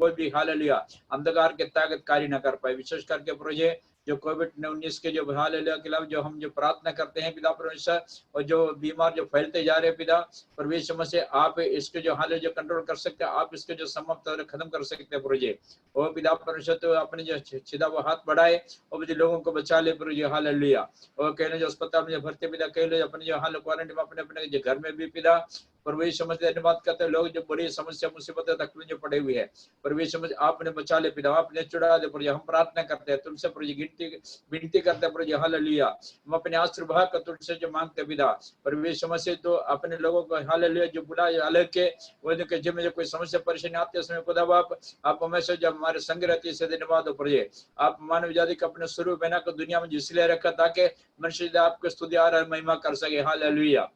कोई भी हालेलुया अंधकार के ताकत कार्य न कर पाए। विशेष करके प्रभु जी जो कोविड-19 के जो हालेलुया के खिलाफ जो हम जो प्रार्थना करते हैं पिता परमेश्वर, और जो बीमार जो फैलते जा रहे हैं पिता परमेश्वर मसीह, आप इसके जो हाल जो कंट्रोल कर सकते हैं, आप इसके जो समाप्त और खत्म कर सकते हैं प्रभु जी। और पिता परमेश्वर तो अपने जो सीधा वो हाथ बढ़ाए और जो लोगों को बचा ले प्रभु जी हालेलुया। और कहने जो अस्पताल में भर्ती पिता कह ले अपने जो हाल क्वारंटाइन में अपने अपने जो घर में भी पिता परमेश्वर समझते धन्यवाद करते हैं। लोग जो बड़ी समस्या मुसीबत तकलीफ जो पड़े हुए हैं परमेश्वर समझ आपने बचा ले पिता, आपने छुड़ा दे प्रभु। हम प्रार्थना करते हैं तुमसे प्रभु विनती करते हैं प्रभु हालेलुया। हम अपने आशीर्वाद का तुमसे जो मांगते पिता परमेश्वर समझ तो अपने लोगों को हालेलुया जो बुला अलग के वो जो में जो कोई समस्या परेशानी आती है उसमें खुदा आप हमेशा जब हमारे संग रहती है धन्यवाद हो प्रभु। आप मानव जाति को अपने स्वरूप बना कर दुनिया में इसलिए रखा ताकि मनुष्य आपको स्तुति और महिमा कर सके हालेलुया।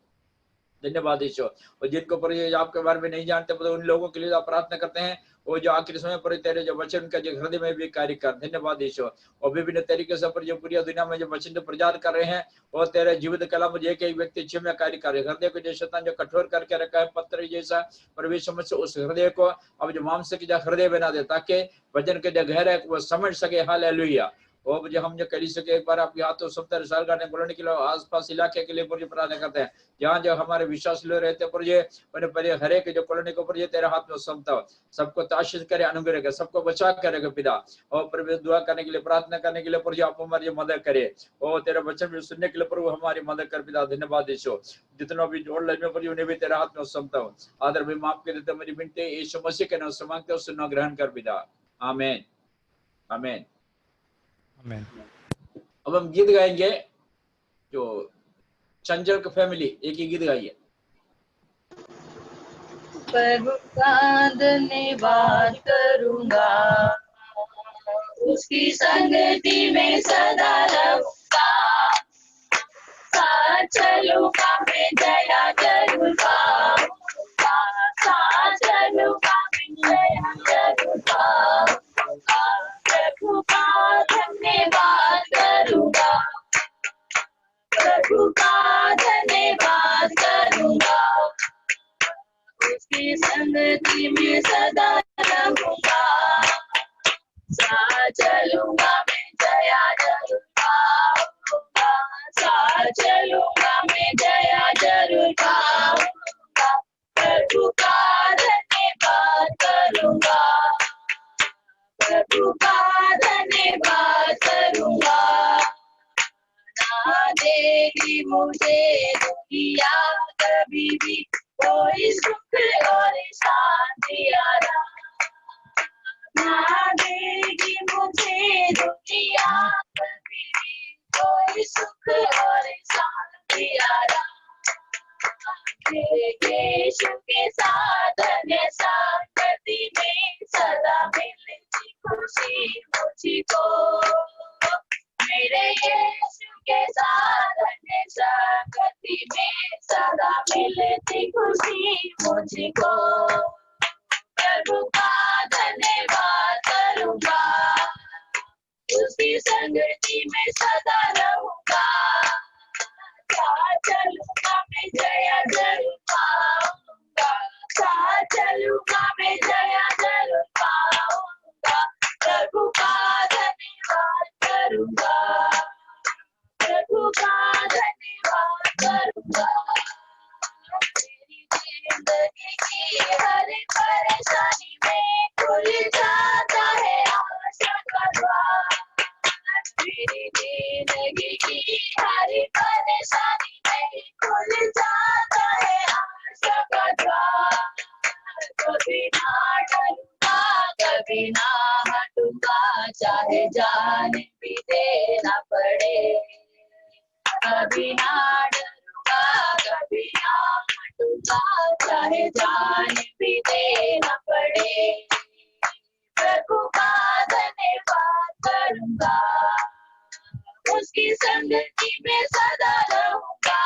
धन्यवाद ईश्वर। और जिनको पर आपके बारे में नहीं जानते उन लोगों के लिए आप प्रार्थना करते हैं वो जो आखिरी समय पर तेरे जो वचन उनका जो हृदय में भी कार्य कर। धन्यवाद ईश्वर। और विभिन्न तरीके से पर जो पूरी दुनिया में जो वचन प्रचार कर रहे हैं और तेरे जीवित कला मुझे एक एक व्यक्ति क्षमा कार्य कर रहे हैं। हृदय को जो शैतान जो कठोर करके रखा है पत्थर जैसा परमेश्वर से उस हृदय को अब जो मांस की हृदय बना दे ताकि वचन के जो गहरा वो समझ सके हालेलुया। और मुझे हम जो करी सके एक बार आपके हाथों सप्ताह साल का बोलने के लिए आसपास इलाके के लिए पूरी प्रार्थना करते हैं जहाँ जो हमारे विश्वास लोग रहते हैं हर एक जो कॉलोनी को पर तेरे हाथ में सौंपता सबको आशीष करे अनुग्रह करे सबको बचा करेगा पिता। और प्रभु दुआ करने के लिए प्रार्थना करने के लिए प्रभु आप हमारी मदद करे और तेरा वचन भी सुनने के लिए प्रभु हमारी मदद कर पिता। धन्यवाद यीशु। जितना भी ऑनलाइन में प्रभु उन्हें भी तेरे हाथ में सौंपता हूँ। आदर भी माफ कर देते मेरी विनती यीशु मसीह के नाम से मांगते हो सुनना ग्रहण कर पिता। आमीन आमीन आमीन। अब हम गीत गाएंगे जो चंचल का फैमिली एक ही गीत गाइए। प्रभु का धन्यवाद करूंगा उसकी संगति में सदा रहूंगा साथ चलूंगा मैं जया जरूर पाऊंगा साथ चलूंगा मैं जया जरूर पाऊंगा प्रभु का धन्यवाद करूंगा प्रभु का धन्यवाद करूंगा उसकी संगति में सदा रहूंगा साथ चलूंगा मैं जया जरूर पाऊंगा साथ चलूंगा मैं जया जरूर पाऊंगा प्रभु का धन्यवाद करूंगा प्रभु का धन्यवाद करूंगा ना देगी मुझे दुनिया कभी भी कोई सुख और शांति ना देगी मुझे दुनिया कभी भी कोई सुख और शांति यीशु के साथ धन्य संगति में सदा मिलती खुशी मुझको मेरे यीशु के साथ धन्य संगति में सदा मिलती खुशी मुझको प्रभु का धन्यवाद करूंगा उसकी संगति में सदा रहूंगा साथ चलूंगा मैं जया जरूर पाऊंगा साथ चलूंगा मैं जया जरूर पाऊंगा प्रभु का धन्यवाद करूंगा प्रभु का धन्यवाद करूंगा मेरी जिंदगी की हर परेशानी में खुल जाता है आशा का द्वार मेरी जिंदगी की हर परेशानी में खुल जाता है आशा का द्वार कभी ना डरूंगा कभी ना हटूंगा चाहे जान भी देना पड़े कभी ना डरूंगा कभी ना हटूंगा चाहे जान भी देना पड़े प्रभु का धन्यवाद करूंगा उसकी संगति में सदा रहूंगा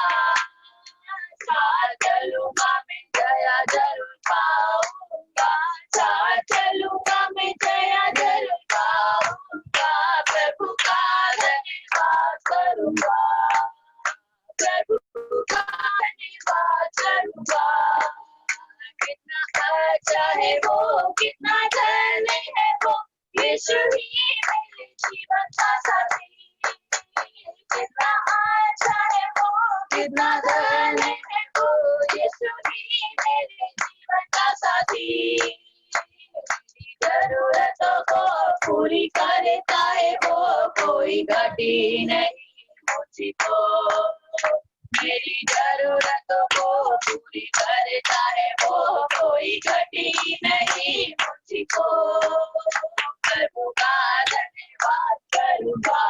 साथ चलूंगा मैं जया जरूर पाऊंगा साथ चलूंगा मैं जया जरूर पाऊंगा प्रभु का धन्यवाद करूंगा प्रभु का धन्यवाद करूंगा कितना अच्छा है वो कितना धन्य यीशु ही मेरे जीवन का साथी। कितना अच्छा है वो, कितना धन है वो, यीशु ही मेरे जीवन का साथी। मेरी जरूरतों को पूरी करता है वो, कोई घटी नहीं मुझको। मेरी जरूरतों को पूरी करता है वो, कोई घटी नहीं मुझको। प्रभु का धन्यवाद करूँगा,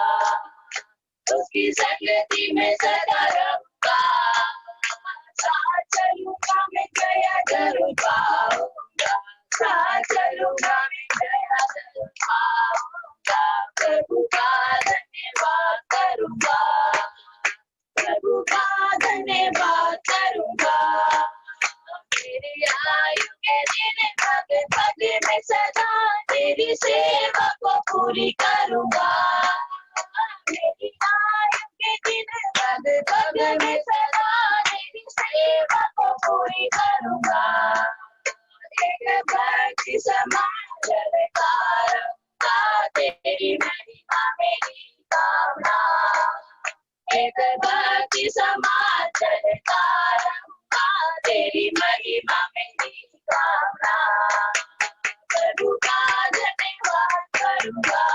उसकी संगति में सदा रहूँगा। साथ चलूँगा मैं जया जरूर पाऊँगा, साथ चलूँगा मैं जया जरूर पाऊँगा। प्रभु का धन्यवाद करूँगा, प्रभु का धन्यवाद करूँगा। मेरी आयु के दिन पग पग में सदा तेरी सेवा को पूरी करूँगा। मेरी आयु के दिन पग पग में सदा तेरी सेवा को पूरी करूँगा। एक भक्ति समान जलता तेरी महिमा मेरी कामना। एक भक्ति समान जलता तेरी महिमा मेरी कामना। प्रभु का धन्यवाद करूँगा,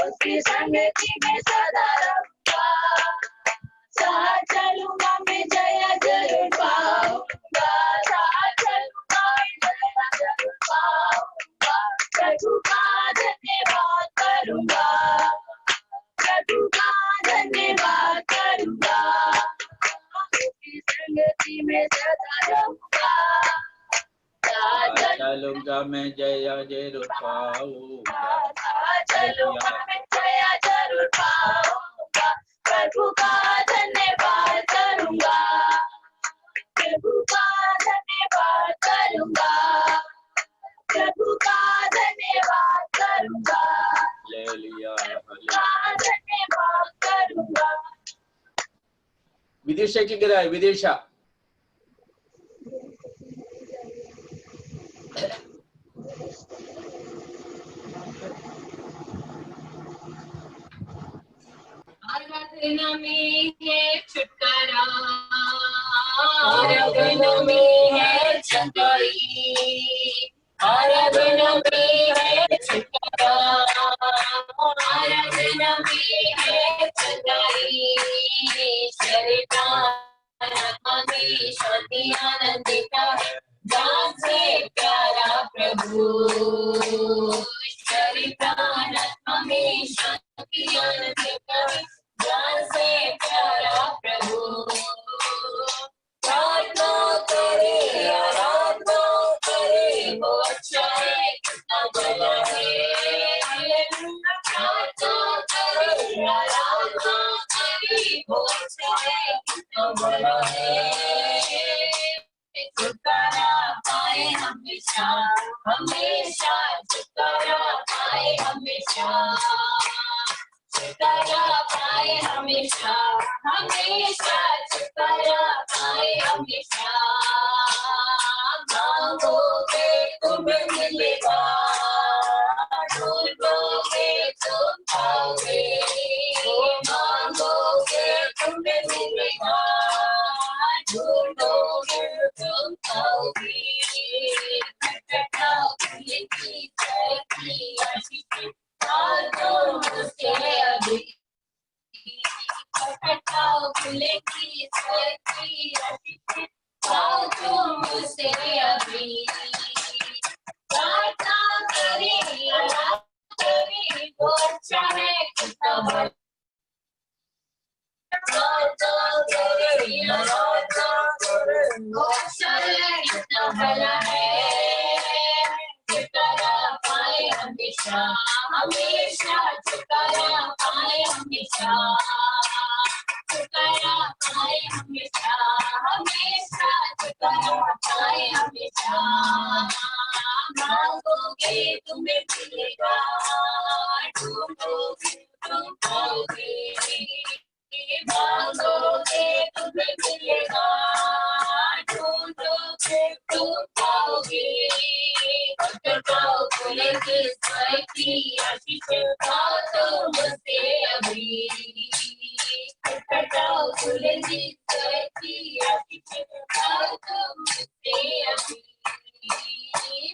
उसकी संगति में सदा रहूँगा। साथ चलूँगा मैं जया जरूर पाऊँगा, साथ चलूँगा मैं जया जरूर पाऊँगा। प्रभु का धन्यवाद करूँगा, प्रभु का धन्यवाद करूँगा। उसकी संगति में सदा रहूँगा। चलूँगा मैं जया जरूर पाऊँगा, चलूँगा मैं जया जरूर पाऊँगा। प्रभु का धन्यवाद करूँगा, प्रभु का धन्यवाद करूँगा, प्रभु का धन्यवाद करूँगा। हालेलुया का धन्यवाद करूँगा। विदेशाची गिराय विदेशा आराधना में है छुटकारा, आराधना में है चंगाई, आराधना में है छुटकारा, आराधना में है चंगाई। शरीर आत्मा में शांति आनंद देता है, जान से प्यारा प्रभु। शरीर आत्मा में शांति आनंद देता है, जान से प्यारा प्रभु। प्रार्थना करे आराधना करे, वो अच्छा है कितना भला है। प्रार्थना करे आराधना करे, वो अच्छा है कितना भला है। छुटकारा पाए हमेशा, हमेशा छुटकारा पाए हमेशा, छुटकारा पाए हमेशा, हमेशा छुटकारा पाए हमेशा। मांगोगे तुम्हें मिलेगा, ढूंढोगे तुम पाओगे, मांगोगे तुम्हें मिलेगा, ढूंढोगे तुम पाओगे। खटखटाओ खुलेगी खिड़की, मुझसे अभी खटखटाओ खुलेगी खिड़की, आओ तुम मुझसे अभी। प्रार्थना करें आराधना करें, वो अच्छा है कितना भला। प्रार्थना करें आराधना करें, वो अच्छा है कितना भला है। छुटकारा पाए हमेशा, हमेशा छुटकारा पाए हमेशा, छुटकारा पाए हमेशा, हमेशा छुटकारा पाए हमेशा। मांगोगे तुम्हें मिलेगा, ढूंढोगे तुम पाओगे, मांगोगे तुम्हें मिलेगा, ढूंढोगे तुम पाओगे। खटखटाओ खुलेगी खिड़की, खटखटाओ खुले जी कहती अभी खटखटाओ तुम मुझसे अभी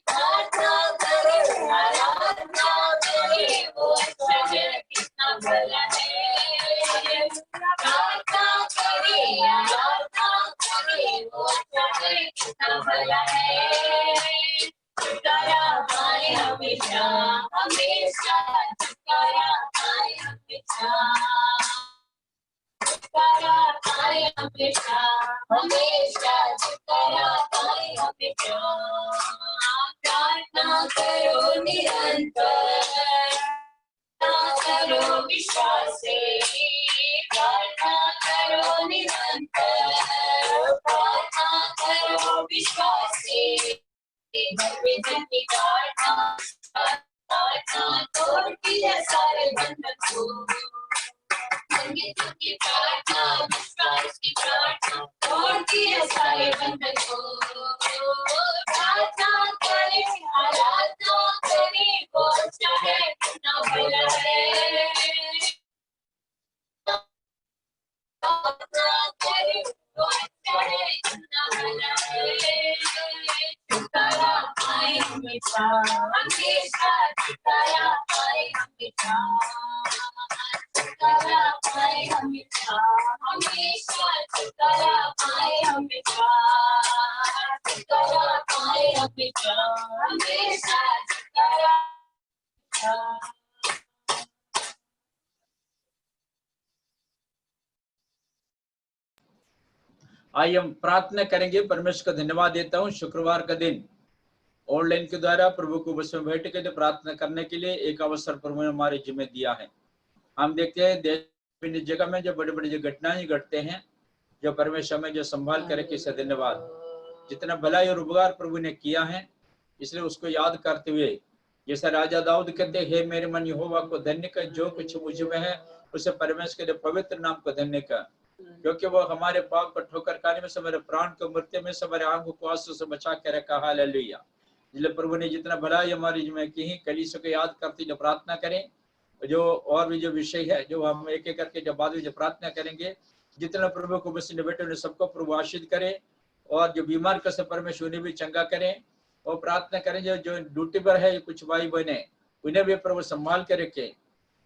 प्रार्थना करे आराधना करे वो अच्छा है कितना भला है प्रार्थना करे आराधना करे वो अच्छा है कितना भला है छुटकारा पाए हमेशा हमेशा छुटकारा पाए हमेशा छुटकारा पाए हमेशा हमेशा छुटकारा पाए हमेशा प्रार्थना करो निरंतर प्रार्थना करो विश्वास से प्रार्थना करो निरंतर प्रार्थना करो विश्वास से घर में जन की प्रार्थना तोड़ती है सारे बंधन को संगीत की प्रार्थना विश्वास की प्रार्थना तोड़ती है सारे बंधन को प्रार्थना करे आराधना करे वो अच्छा है कितना भला है प्रार्थना करे वो अच्छा है कितना भला है छुटकारा पाए हमेशा हमेशा छुटकारा पाए हमेशा छुटकारा पाए हमेशा हमेशा छुटकारा पाए हमेशा छुटकारा पाए हमेशा हमेशा छुटकारा आइए हम प्रार्थना करेंगे। परमेश्वर का धन्यवाद देता हूँ। शुक्रवार का दिन ऑनलाइन के द्वारा प्रभु को बस में बैठ के प्रार्थना करने के लिए एक अवसर प्रभु ने हमारे जिम्मे दिया है। हम देखते हैं देश विभिन्न जगह में जो बड़े बड़े जो घटनाएं घटते हैं, जो परमेश्वर में जो संभाल कर रखे, इससे धन्यवाद। जितना भलाई और उपकार प्रभु ने किया है, इसलिए उसको याद करते हुए जैसा राजा दाऊद कहते, हे मेरे मन यहोवा को धन्य कर, जो कुछ मुझ में है उसे परमेश्वर के पवित्र नाम को धन्य कर, क्योंकि वो हमारे पाप को ठोकर खाने में से, हमारे प्राण को मृत्यु में से, हमारे आंखों को आंसू से बचा के रखा। हालेलुया। इसलिए प्रभु ने जितना भलाई हमारी जिम्मे की है, कलीसिया को याद करते जो प्रार्थना करें, जो और भी जो विषय है जो हम एक एक करके जब बाद में जो प्रार्थना करेंगे, जितना प्रभु को बस बेटे उन्हें सबको प्रभु आशीष करे, और जो बीमार का परमेश्वर उन्हें भी चंगा करें, और प्रार्थना करें जो ड्यूटी पर है कुछ भाई बहने, उन्हें भी प्रभु संभाल के रखे।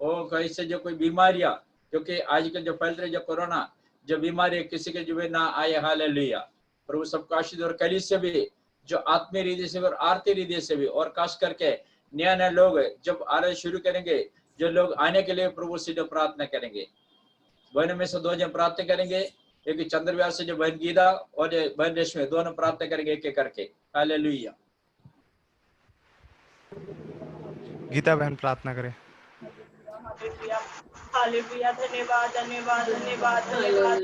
और कैसे जो कोई बीमारियां जो कि आजकल जो फैल रही जो कोरोना जो बीमारी किसी के जो ना आए, हालेलुया। प्रभु सबको आशीष और कलीसिया भी जो आत्मीय रीति से और आर्थिक रीति से भी, और खास करके नया नया लोग जब आना शुरू करेंगे, जो लोग आने के लिए प्रभु से जो प्रार्थना करेंगे, बहनों में से दो जन प्रार्थना करेंगे, एक चंद्रविहार से जो बहन गीता और बहन रेशमी, दोनों प्रार्थना करेंगे एक एक करके। हालेलुया। गीता बहन प्रार्थना करें। हालेलुया। धन्यवाद धन्यवाद धन्यवाद धन्यवाद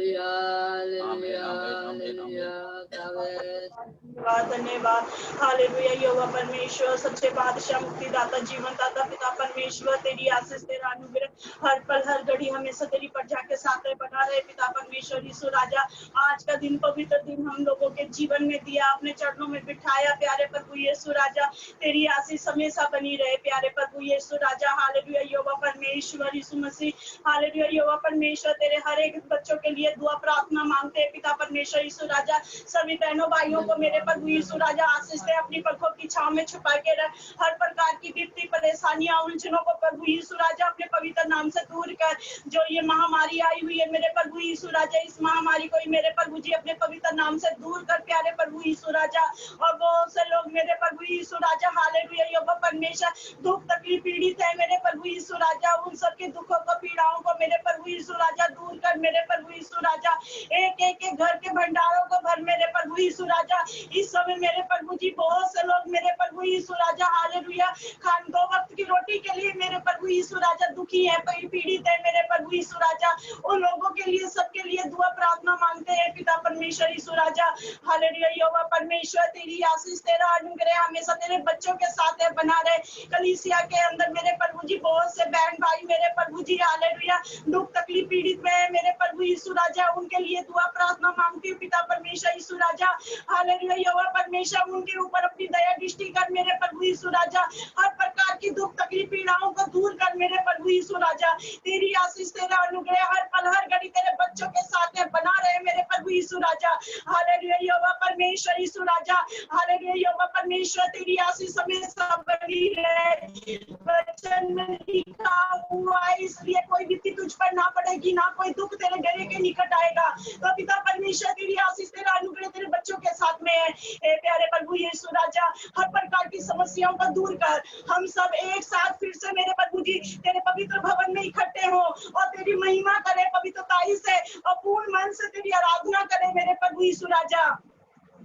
धन्यवाद। हालेलुया। यहोवा परमेश्वर सच्चे बादशाह मुक्तिदाता जीवन दाता पिता परमेश्वर, तेरी आशीष तेरा अनुग्रह हर पल हर घड़ी हमेशा तेरी प्रजा के साथ बना रहे। पिता परमेश्वर यीशु राजा, आज का दिन पवित्र दिन हम लोगों के जीवन में दिया, अपने चरणों में बिठाया। प्यारे प्रभु यीशु राजा, तेरी आशीष हमेशा बनी रहे। प्यारे प्रभु यीशु राजा, हालेलुया। यहोवा परमेश्वर यीशु मसीह, हालेलुया। यहोवा परमेश्वर, तेरे हर एक बच्चों के लिए दुआ प्रार्थना मांगते हैं। पिता परमेश्वर यीशु राजा, सभी बहनों भाइयों को मेरे प्रभु यीशु राजा आशीष दे, अपनी पलकों की छांव में छुपा के रख। हर प्रकार की विपत्ति परेशानियां उलझनों को प्रभु यीशु राजा अपने पवित्र नाम से दूर कर। जो ये महामारी आई हुई है मेरे प्रभु यीशु राजा, इस महामारी को मेरे प्रभु जी अपने पवित्र नाम से दूर कर। प्यारे प्रभु यीशु राजा, और बहुत से लोग मेरे प्रभु यीशु राजा, हालेलुया। यहोवा परमेश्वर, दुख तकलीफ पीड़ित है मेरे प्रभु यीशु राजा, उन सबके दुखों को पीड़ाओं को मेरे प्रभु यीशु राजा दूर कर। मेरे प्रभु यीशु राजा, एक एक के घर के भंडारों को भर मेरे प्रभु यीशु राजा। इस समय मेरे प्रभु जी बहुत से लोग मेरे प्रभु यीशु राजा, हालेलुया, खान दो वक्त की रोटी के लिए मेरे प्रभु यीशु राजा दुखी है, पीड़ित है मेरे प्रभु यीशु राजा। उन लोगों के लिए, सबके लिए दुआ प्रार्थना मांगते हैं। पिता परमेश्वर यीशु राजा, हालेलुया। यहोवा परमेश्वर, तेरी आशीष तेरा अनुग्रह हमेशा तेरे बच्चों के साथ है बना रहे। कलीसिया के अंदर मेरे प्रभु जी बहुत से बहन भाई मेरे प्रभु जी, हालेलुया, दुख तकलीफ पीड़ित में है मेरे प्रभु यीशु राजा, उनके लिए दुआ प्रार्थना मांगती हूँ पिता परमेश्वर यीशु राजा। हालेलुया यहोवा परमेश्वर, उनके ऊपर अपनी दया दृष्टि कर मेरे प्रभु यीशु राजा। हर प्रकार की दुख तकलीफ पीड़ाओं को दूर कर मेरे प्रभु यीशु राजा। तेरी आशीष तेरा अनुग्रह हर पल हर घड़ी तेरे बच्चों के साथ में बना रहे मेरे प्रभु यीशु राजा। हालेलुया यहोवा परमेश्वर यीशु राजा। हालेलुया यहोवा परमेश्वर, तेरी आशीष हमेशा बनी रहे। वचन में लिखा हुआ है, इसलिए कोई विपत्ति तुझ पर ना पड़ेगी, ना कोई दुख तेरे गले के निकट आएगा। तो पिता परमेश्वर, तेरी आशीष तेरा अनुग्रह तेरे बच्चों के साथ में है। हे प्यारे प्रभु यीशु राजा, हर प्रकार की समस्याओं को दूर कर। हम सब एक साथ फिर से मेरे प्रभु जी तेरे पवित्र भवन में इकट्ठे हो और तेरी महिमा करे पवित्रताई से और पूर्ण मन से तेरी आराधना करे मेरे प्रभु यीशु राजा।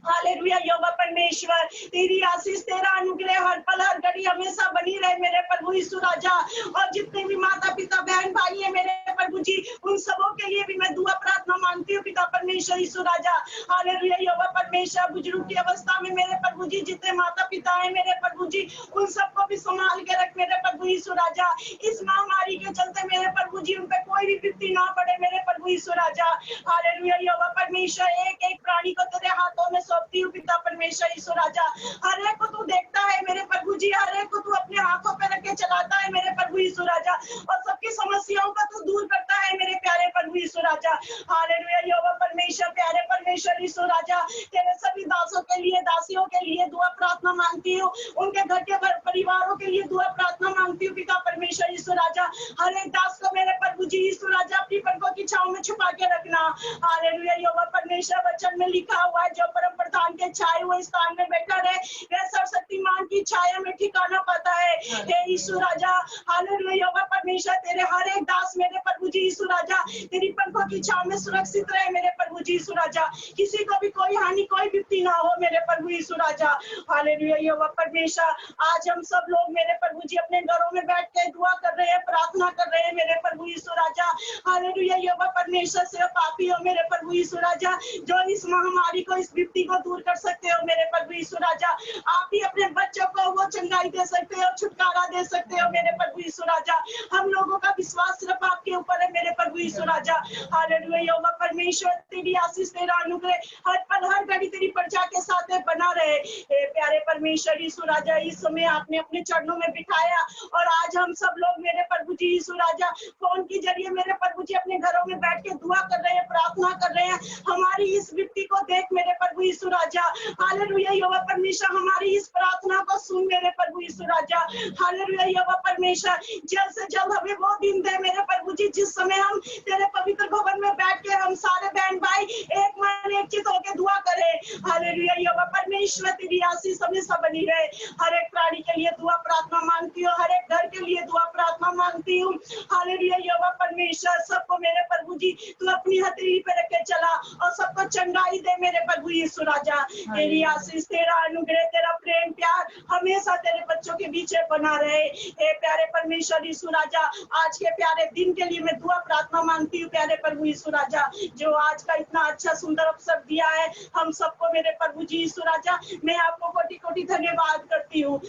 हालेलुया यहोवा परमेश्वर, तेरी आशीष तेरा अनुग्रह हर पल हर घड़ी हमेशा बनी रहे मेरे प्रभु यीशु राजा। और जितने भी माता पिता बहन भाई है मेरे प्रभु जी, उन सबों के लिए भी मैं दुआ प्रार्थना मांगती हूँ पिता परमेश्वर यीशु राजा। हालेलुया यहोवा परमेश्वर, बुजुर्ग की अवस्था में मेरे प्रभु जी जितने माता पिता है मेरे प्रभु जी, उन सबको भी संभाल के रख मेरे प्रभु यीशु राजा। इस महामारी के चलते मेरे प्रभु जी उन पे कोई भी विपत्ति ना पड़े मेरे प्रभु यीशु राजा। हालेलुया यहोवा परमेश्वर, एक एक प्राणी को तेरे हाथों में सौंपती हूँ पिता परमेश्वर यीशु राजा। हर एक को तू देखता है मेरे प्रभु जी, हर एक को तू अपने आंखों पे रख के चलाता है मेरे प्रभु यीशु राजा, और सबकी समस्याओं का तू दूर करता है मेरे प्यारे प्रभु यीशु राजा। हालेलुया यहोवा परमेश्वर, प्यारे परमेश्वर यीशु राजा, तेरे सभी दासों के लिए दासियों के लिए दुआ प्रार्थना मांगती हूँ, उनके घर के परिवारों के लिए दुआ प्रार्थना मांगती हूँ पिता परमेश्वर यीशु राजा। हर एक दास को मेरे प्रभु जी यीशु राजा अपनी पंखों की छांव में छुपा के रखना। हालेलुया यहोवा परमेश्वर, वचन में लिखा हुआ है, जो परम प्रधान के छाए हुए स्थान में बैठा रहे वह सर्वशक्तिमान की छाया में ठिकाना पाता है। हे यीशु राजा, हालेलुया यहोवा परमेश्वर, तेरे हर एक दास मेरे प्रभु जी यीशु राजा तेरी पंखों की छांव में सुरक्षित रहे मेरे प्रभु जी यीशु राजा। किसी को भी कोई हानि कोई विपत्ति ना हो मेरे प्रभु यीशु राजा। हालेलुया यहोवा परमेश्वर, आज हम सब लोग मेरे प्रभु जी अपने घरों में बैठ के दुआ कर रहे हैं, प्रार्थना कर रहे हैं मेरे प्रभु यीशु राजा। हालेलुया यहोवा परमेश्वर, सिर्फ पापी हो मेरे प्रभु यीशु राजा जो इस महामारी को इस विपत्ति को दूर कर सकते हो मेरे प्रभु यीशु राजा। आप ही अपने बच्चों को वो चंगाई दे सकते हो, छुटकारा दे सकते हो मेरे प्रभु यीशु राजा। हम लोगों का विश्वास सिर्फ आपके ऊपर है मेरे प्रभु यीशु राजा। हालेलुया यहोवा परमेश्वर, तेरी आशीष तेरा अनुग्रह हर पल हर घड़ी तेरी प्रजा के साथ में बना रहे। हे प्यारे परमेश्वर यीशु राजा, इस समय आपने अपने चरणों में बिठाया और आज हम सब लोग मेरे प्रभु जी यीशु राजा फोन के जरिए मेरे प्रभु जी अपने घरों में बैठ के दुआ कर रहे हैं, प्रार्थना कर रहे हैं। हमारी इस विपत्ति को देख मेरे प्रभु यीशु राजा। हालेलुया यहोवा परमेश्वर, हमारी इस प्रार्थना को सुन मेरे प्रभु यीशु राजा। हालेलुया यहोवा परमेश्वर, जल्द से जल्द हमें वो दिन दे मेरे प्रभु जी जिस समय हम तेरे पवित्र भवन में बैठ के हम सारे बहन भाई एक मन एक चित होकर दुआ करें। हालेलुया यहोवा परमेश्वर, तेरी आशीष हमेशा बनी रहे। हर एक प्राणी के लिए दुआ प्रार्थना मांगती हूँ, हर एक घर के लिए दुआ प्रार्थना मांगती हूँ। हालेलुया यहोवा परमेश्वर, सबको मेरे प्रभु जी तू अपनी हथेली पे रख के चला और सबको चंगाई दे मेरे प्रभु यीशु राजा। तेरी आशीष तेरा अनुग्रह तेरा प्रेम प्यार हमेशा तेरे बच्चों के बीच बना रहे। हे प्यारे परमेश्वर यीशु राजा, आज के प्यारे दिन के लिए मैं दुआ प्रार्थना मांगती हूँ प्यारे प्रभु यीशु राजा, जो आज का इतना अच्छा सुंदर अवसर दिया है हम सबको मेरे प्रभु जी यीशु राजा। मैं आपको कोटि कोटि धन्यवाद करती हूँ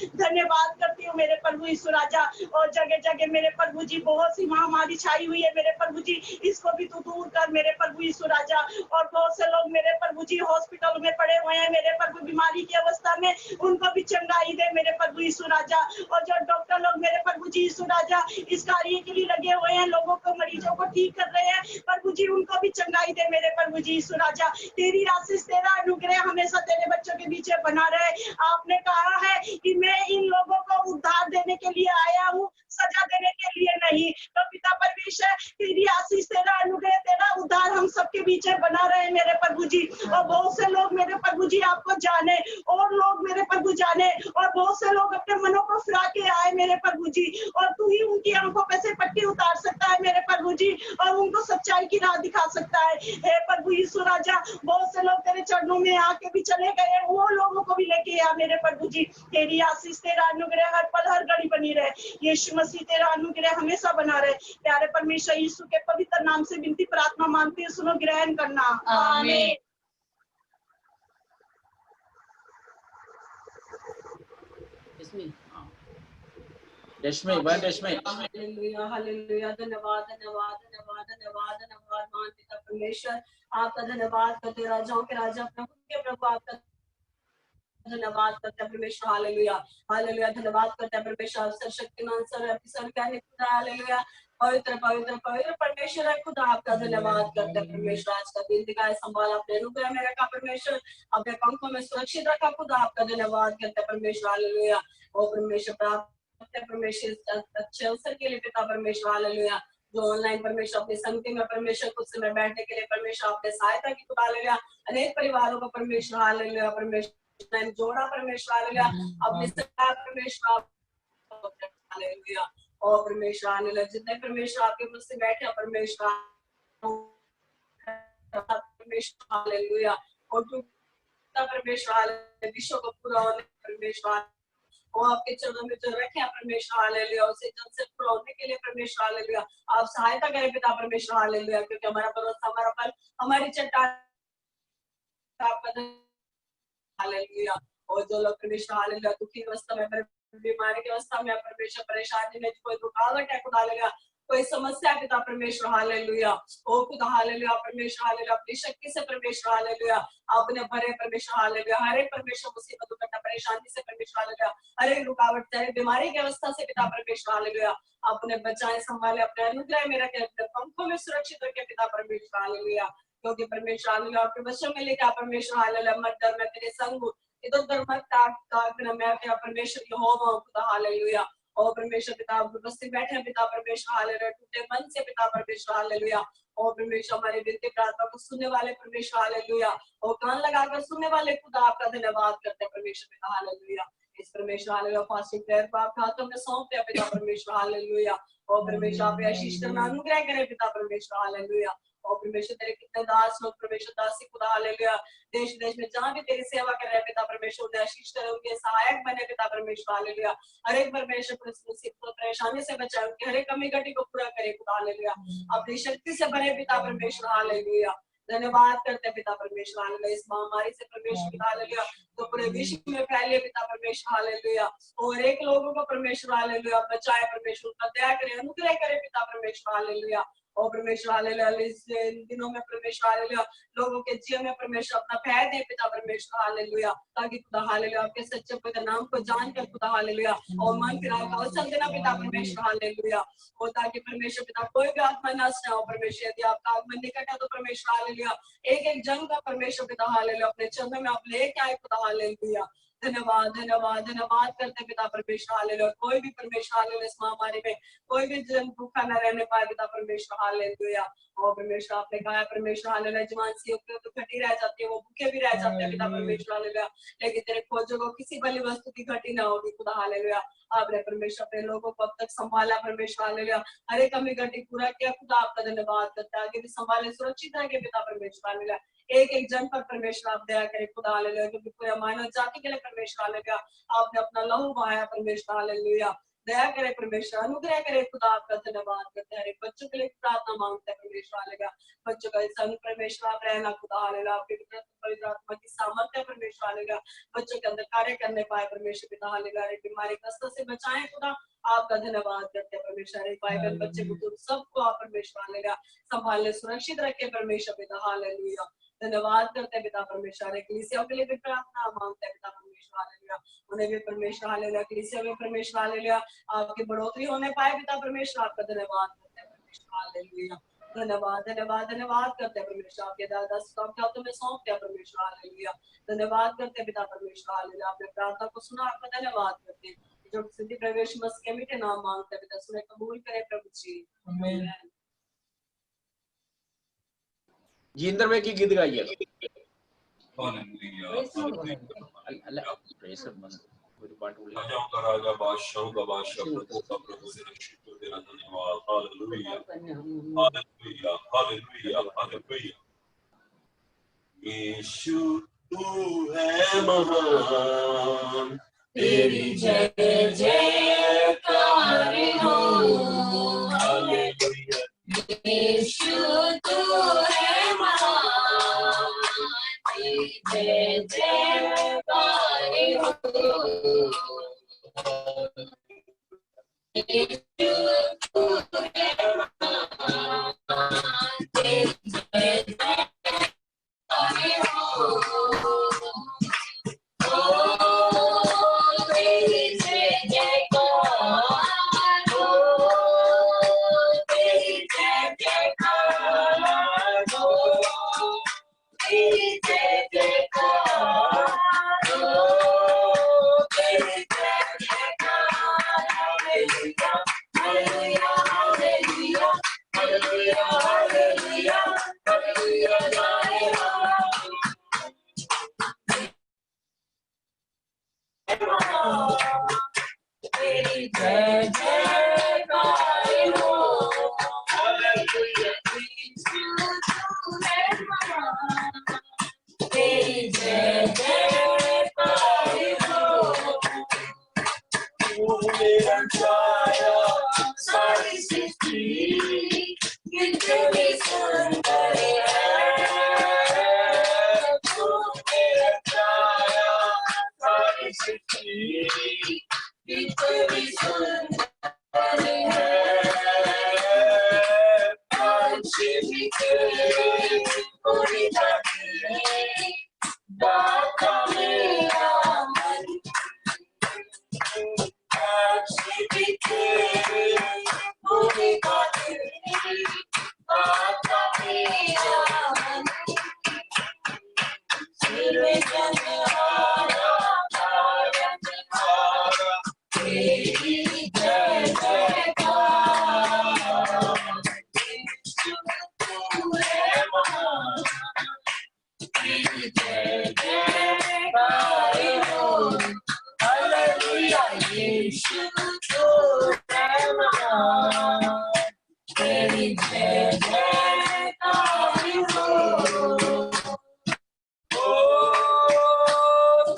मेरे प्रभु यीशु राजा। और जगह जगह मेरे प्रभु जी बहुत सी महामारी छाई हुई है मेरे प्रभु जी, इसको भी तू दूर कर मेरे प्रभु यीशु राजा। और बहुत से लोग मेरे प्रभु जी हॉस्पिटल में पड़े हुए हैं मेरे प्रभु बीमारी की अवस्था में, उनको भी चंगाई दे मेरे प्रभु यीशु राजा। और जो डॉक्टर लोग मेरे प्रभु जी यीशु राजा इस कार्य के लिए लगे हुए हैं, लोगों को मरीजों को ठीक कर रहे हैं प्रभु जी, उनको भी चंगाई दे मेरे प्रभु जी यीशु राजा। तेरी आशीष तेरा अनुग्रह हमेशा तेरे बच्चों के बीच बना रहे। आपने कहा है कि मैं इन लोगों को उद्धार देने के लिए आया हूँ, सजा देने के लिए नहीं। तो पिता परमेश्वर, तेरी आशीष तेरा अनुग्रह तेरा उद्धार हम सबके बीच बना रहे मेरे प्रभु जी। और बहुत से लोग मेरे प्रभु जी आपको जाने और लोग मेरे प्रभु जाने, और बहुत से लोग अपने मनों को फिरा के आए मेरे प्रभु जी, और तू ही उनकी आंखों पे से पट्टी उतार सकता है मेरे प्रभु जी, और उनको सच्चाई की राह दिखा सकता है। हे प्रभु यीशु राजा, बहुत से लोग तेरे चरणों में आके भी चले गए, वो लोगों को भी लेके आ मेरे प्रभु जी। तेरी आशीष तेरा अनुग्रह हर पल हर घड़ी बनी रहे। यीशु मसीह तेरा अनुग्रह हमेशा बना रहे। प्यारे परमेश्वर यीशु के पवित्र नाम से विनती प्रार्थना मांगते हैं, सुनो ग्रहण करना। आमीन। रश्मि बहन रश्मि हालेलुया हालेलुया। धन्यवाद धन्यवाद धन्यवाद धन्यवाद धन्यवाद महान पिता परमेश्वर, आपका धन्यवाद करते राजाओं के राजा प्रभु के प्रभु, आपका धन्यवाद करते हैं परमेश्वर। Hallelujah hallelujah. धन्यवाद करते हैं परमेश्वर, सर्वशक्तिमान सर्वज्ञानी खुदा। हालेलुया। पवित्र पवित्र पवित्र परमेश्वर है खुदा, आपका धन्यवाद करते हैं परमेश्वर। आज का दिन दिखाए, संभाला, अपने अनुग्रह में रखा परमेश्वर, अपने पंखों में सुरक्षित रखा खुदा, आपका धन्यवाद करते हैं परमेश्वर। हालेलुया। ओ परमेश्वर, प्राप्त परमेश्वर अच्छे अवसर के लिए पिता परमेश्वर। हालेलुया। जो ऑनलाइन परमेश्वर अपनी संगति में परमेश्वर कुछ समय बैठने के लिए परमेश्वर आपने सहायता की खुदा। हालेलुया। अनेक परिवारों को परमेश्वर हालेलुया परमेश्वर जोड़ा परमेश्वर। हालेलुया। अपनी सरकार परमेश्वर हालेलुया। और परमेश्वर हालेलुया, जितने परमेश्वर आपके मुझ से बैठे परमेश्वर परमेश्वर हालेलुया। और परमेश्वर हालेलुया, विश्व को पूरा होने परमेश्वर वो आपके चरणों में जो रखे हैं परमेश्वर। हालेलुया। उसे जन से पूरा होने के लिए परमेश्वर। हालेलुया। आप सहायता करें पिता परमेश्वर। हालेलुया। क्योंकि हमारा भरोसा, हमारा बल, हमारी चट्टान आपका। हालेलुया। और जो लोग परमेश्वर हालेलुया दुखी अवस्था में, बीमारी की अवस्था में परमेश्वर, परेशानी में कोई रुकावट है खुदा, हालेलुया कोई समस्या है पिता परमेश्वर। हालेलुया। ओ खुदा हालेलुया परमेश्वर। हालेलुया अपनी शक्ति से परमेश्वर। हालेलुया आपने भरे परमेश्वर। हालेलुया हर एक परमेश्वर मुसीबत दुख परेशानी से परमेश्वर। हालेलुया हर एक रुकावट से, बीमारी की अवस्था से पिता परमेश्वर। हालेलुया अपने बचाए, संभाले, अपने अनुग्रह में रखे, अपने पंखों में सुरक्षित रखे पिता परमेश्वर। हालेलुया। क्योंकि परमेश्वर हालेलुया आपके वचन में लेकर परमेश्वर। हालेलुया मत डर, मैं तेरे संग हूँ, इधर उधर मत ताक मैं तेरा परमेश्वर यहोवा हूँ खुदा। हालेलुया। और परमेश्वर पिता उपस्थित बैठे पिता परमेश्वर। हालेलुया टूटे मन से पिता परमेश्वर। हालेलुया। और परमेश्वर हमारी विनती प्रार्थना को सुनने वाले परमेश्वर। हालेलुया और कान लगाकर सुनने वाले खुदा, आपका धन्यवाद करते हैं परमेश्वर पिता। हालेलुया। इस परमेश्वर हालेलुया फास्टिंग प्रेयर को आपके हाथों में सौंपते हैं पिता परमेश्वर। हालेलुया। और परमेश्वर आप आशीष करना अनुग्रह करें पिता परमेश्वर। हालेलुया। और परमेश्वर तेरे कितने दास लोग परमेश्वर दासी खुदा। हालेलुया देश विदेश में जहाँ भी तेरी सेवा कर रहे हैं पिता परमेश्वर, उन्हें आशीष करे, उनके सहायक बने पिता परमेश्वर। हालेलुया हर एक परमेश्वर मुसीबत परेशानी से बचाए, उनकी हर एक कमी घटी को पूरा करे खुदा। हालेलुया अपनी शक्ति से बने पिता परमेश्वर। हालेलुया धन्यवाद करते पिता परमेश्वर। हालेलुया इस महामारी से परमेश्वर पिता। हालेलुया तो पूरे विश्व में फैले पिता परमेश्वर। हालेलुया और एक लोगों को परमेश्वर। हालेलुया बचाए परमेश्वर, उनका दया करे, अनुग्रह करे पिता परमेश्वर। हालेलुया और परमेश्वर हालेलुया इस दिनों में परमेश्वर। हालेलुया लोगों के जीवन में परमेश्वर अपना भय दे पिता परमेश्वर। हालेलुया ताकि खुदा हालेलुया आपके सच्चे पवित्र नाम को जानकर खुदा। हालेलुया और मन फिराव का अवसर देना पिता परमेश्वर। हालेलुया और ताकि परमेश्वर पिता कोई भी आत्मा नष्ट ना हो परमेश्वर। यदि आपका आगमन निकट है तो परमेश्वर। हालेलुया एक एक जन का परमेश्वर पिता। हालेलुया अपने चरणों में आप लेके आए खुदा। हालेलुया धन्यवाद धन्यवाद धन्यवाद करते पिता परमेश्वर। हालेलुया कोई भी परमेश्वर हालेलुया इस महामारी में कोई भी जन भूखा न रहने पाए पिता परमेश्वर। हालेलुया और परमेश्वर आपने कहा परमेश्वर। हालेलुया जवान सी तो घटी रह जाती है, वो भूखे भी रह जाते हैं पिता परमेश्वर। हालेलुया लेकिन तेरे खोजों को किसी भली वस्तु की घटी ना होगी खुदा। हालेलुया आपने परमेश्वर अपने लोगों को अब तक संभाला परमेश्वर। हालेलुया हर एक कमी घटी पूरा किया खुदा, आपका धन्यवाद करता है। आगे भी संभाले सुरक्षित रहे पिता परमेश्वर। हालेलुया एक एक जन पर परमेश्वर आप दया करें खुदा। हालेलुया क्योंकि पूरे मानव जाति के लिए परमेश्वर। हालेलुया आपने अपना लहू बहाया परमेश्वर। हालेलुया दया करे परमेश्वर, अनुग्रह करे खुदा, आपका धन्यवाद करते हैं। बच्चों के लिए प्रार्थना मांगते हैं परमेश्वर। हालेलुया बच्चों का सन परमेश्वर आप रहना खुदा। हालेलुया आपके पवित्र आत्मा की सामर्थ्य परमेश्वर। हालेलुया बच्चों के अंदर कार्य करने पाए परमेश्वर पिता। हालेलुया बीमारी कष्ट से बचाएं खुदा, आपका धन्यवाद करते हैं परमेश्वर। एक भाई बहन बच्चे बुजुर्ग सबको आप परमेश्वर। हालेलुया संभालने सुरक्षित रखे परमेश्वर पिता। हालेलुया धन्यवाद करते हैं पिता परमेश्वर। कलीसियाओं के लिए भी प्रार्थना मांगते हैं पिता परमेश्वर। हालेलुया उन्हें भी परमेश्वर। हालेलुया कलीसिया में परमेश्वर। हालेलुया आपकी बढ़ोतरी होने पाए पिता परमेश्वर, आपका धन्यवाद करते हैं परमेश्वर। हालेलुया धन्यवाद धन्यवाद धन्यवाद करते हैं परमेश्वर। आपके दादा आपके हाथों में सौंपते हैं परमेश्वर। हालेलुया धन्यवाद करते हैं पिता परमेश्वर। हालेलुया आपने प्रार्थना को सुना, आपका धन्यवाद करते हैं। जो सिद्धि प्रवेश मसीह के मीठे नाम मांगते हैं पिता, सुने कबूल करे प्रभु जी आमीन। जिंदर भाई की गीत गाइए। राजाओं का राजा बादशाहों का बादशाह प्रभु का प्रभु तेरा शुक्र तेरा धन्यवाद। Hallelujah hallelujah hallelujah hallelujah Yeshu तू है महान, तेरी जय जयकार हो। हालेलुया यीशु तू है महान, तेरी जय जयकार हो। पूरी बातें दाता मेरा मन पूरी बातें दाता मेरा मन जनहारा जनहारा तेरी जय जयकार तू है महान तेरी जय जयकार हो हालेलुया यीशु तू है महान तेरी जय जयकार हो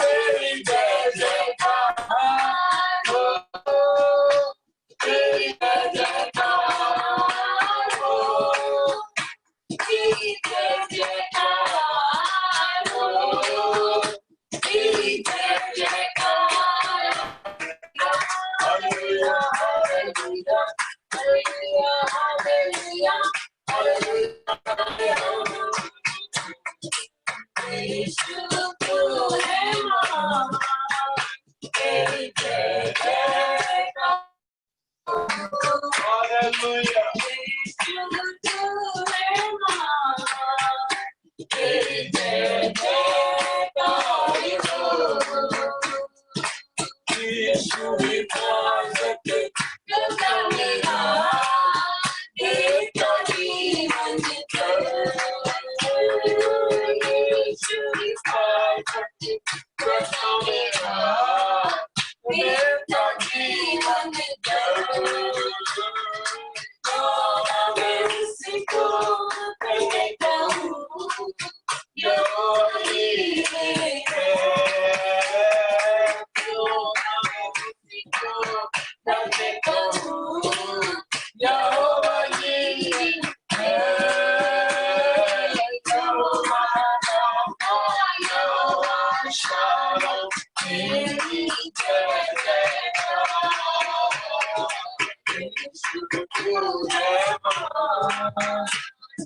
तेरी जय जयकार हो तेरी जय जयकार हो तेरी जय जयकार हो तेरी जय जयकार hallelujah hallelujah hallelujah hallelujah hallelujah Yeshu तू है महान तेरी जय जयकार हालेलुया यीशु तू है महान तेरी जय जयकार हो यीशु हिफाजत करता मेरा देता जीवन कर यीशु हिफाजत करता मेरा देता जीवन कर मैं उसको कहता हूँ जो ही है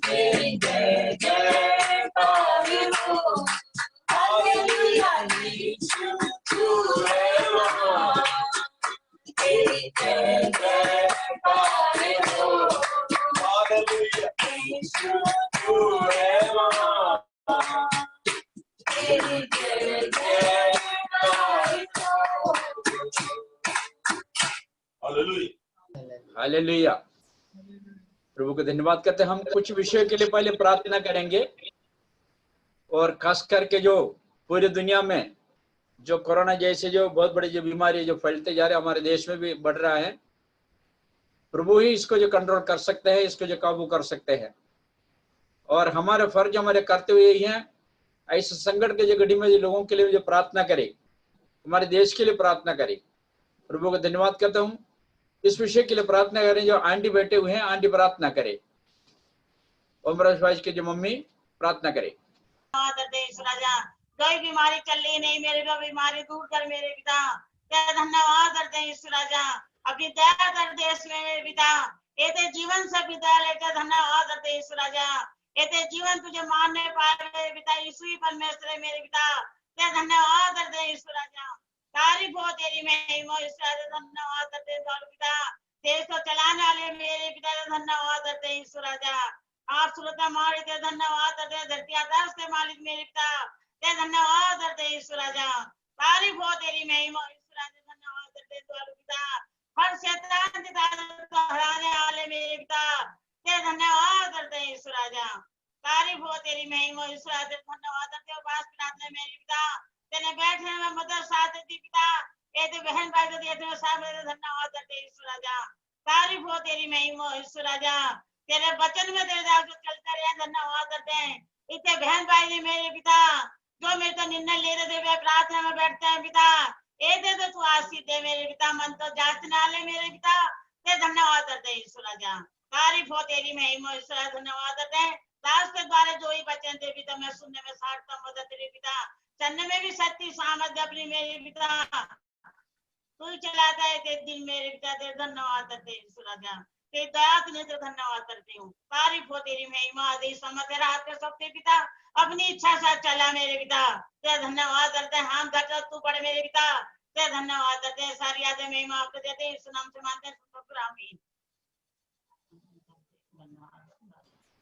तेरी जय जयकार हो हालेलुया यीशु तू है महान तेरी जय जयकार हो हालेलुया यीशु तू है महान तेरी जय जयकार हो हालेलुया हालेलुया। प्रभु को धन्यवाद करते हैं। हम कुछ विषयों के लिए पहले प्रार्थना करेंगे और खास करके जो पूरी दुनिया में जो कोरोना जैसे जो बहुत बड़ी जो बीमारी जो फैलते जा रहे हैं, हमारे देश में भी बढ़ रहा है। प्रभु ही इसको जो कंट्रोल कर सकते हैं, इसको जो काबू कर सकते हैं। और हमारे फर्ज हमारे करते हुए यही है, ऐसे संकट के जो घड़ी में जो लोगों के लिए जो प्रार्थना करे, हमारे देश के लिए प्रार्थना करे। प्रभु को धन्यवाद करता हूँ। इस विषय के लिए प्रार्थना करें। जो आंटी बैठे हुए हैं, आंटी प्रार्थना करे। ओमराज भाई की जो मम्मी प्रार्थना करे। राजा कोई बीमारी चल रही नहीं, मेरे को बीमारी दूर कर मेरे पिता। तेरा धन्यवाद करते हैं ईश्वर राजा, अपनी दया कर देश में मेरे पिता। ये जीवन से पिता लेकर धन्यवाद करते हैं ईश्वर राजा। ये जीवन तुझे मानने पाए मेरे पिता, यीशु ही परमेश्वर है मेरे पिता। तेरा धन्यवाद करते हैं ईश्वर राजा। तारीफ हो तेरी महिमा ईश्वर राजा। धन्यवाद करते हैं पिता। देश को चलाने वाले मेरे पिता का धन्यवाद करते हैं ईश्वर राजा। आप सुरता मालिक के धन्यवाद करते हैं। धरती आकाश के मालिक मेरे पिता ते धन्यवाद करते हैं ईश्वर राजा। तारीफ हो तेरी महिमा ईश्वर राजा। धन्यवाद करते हैं पिता। हर शैतान को हराने वाले मेरे पिता ते धन्यवाद करते हैं ईश्वर राजा। तारीफ हो तेरी महिमा ईश्वर राजा। धन्यवाद करते हो बास प्रार्थना मेरे पिता। तेने बैठने में मदद साथ दी पिता। ये तो बहन भाई को दिए थे साथ में धन्यवाद करते हैं ईश्वर राजा। तारीफ हो तेरी महिमा ईश्वर राजा। तेरे वचन में तेरे दास चलते रहे, धन्यवाद करते हैं। इतने बहन भाई ने मेरे पिता जो मेरे को निर्णय ले रहे थे, वे प्रार्थना में बैठते हैं पिता। ये दे तो तू आशीष दे मेरे पिता। मन तो जांचने वाले मेरे पिता ते धन्यवाद करते हैं ईश्वर राजा। तारीफ हो तेरी महिमा ईश्वर राजा। धन्यवाद करते हैं दास के द्वारा जो ही वचन थे पिता, मैं सुनने में सार्थक मदद तेरे पिता, चलने में भी शक्ति सामर्थ्य अपनी मेरे पिता तू चलाता है तेरे दिन मेरे पिता। तेरे धन्यवाद करते हैं ईश्वर राजा। तेरी दया तुझे तो धन्यवाद करती हूँ। तारीफ हो तेरी महिमा आदि समय तेरा हाथ के सकते पिता अपनी इच्छा से चला मेरे पिता। तेरा धन्यवाद करते हैं, हम धरता तू पड़े मेरे पिता। तेरा धन्यवाद करते हैं, सारी यादें महिमा आपको देते हैं, इस नाम से मानते हैं, आमीन।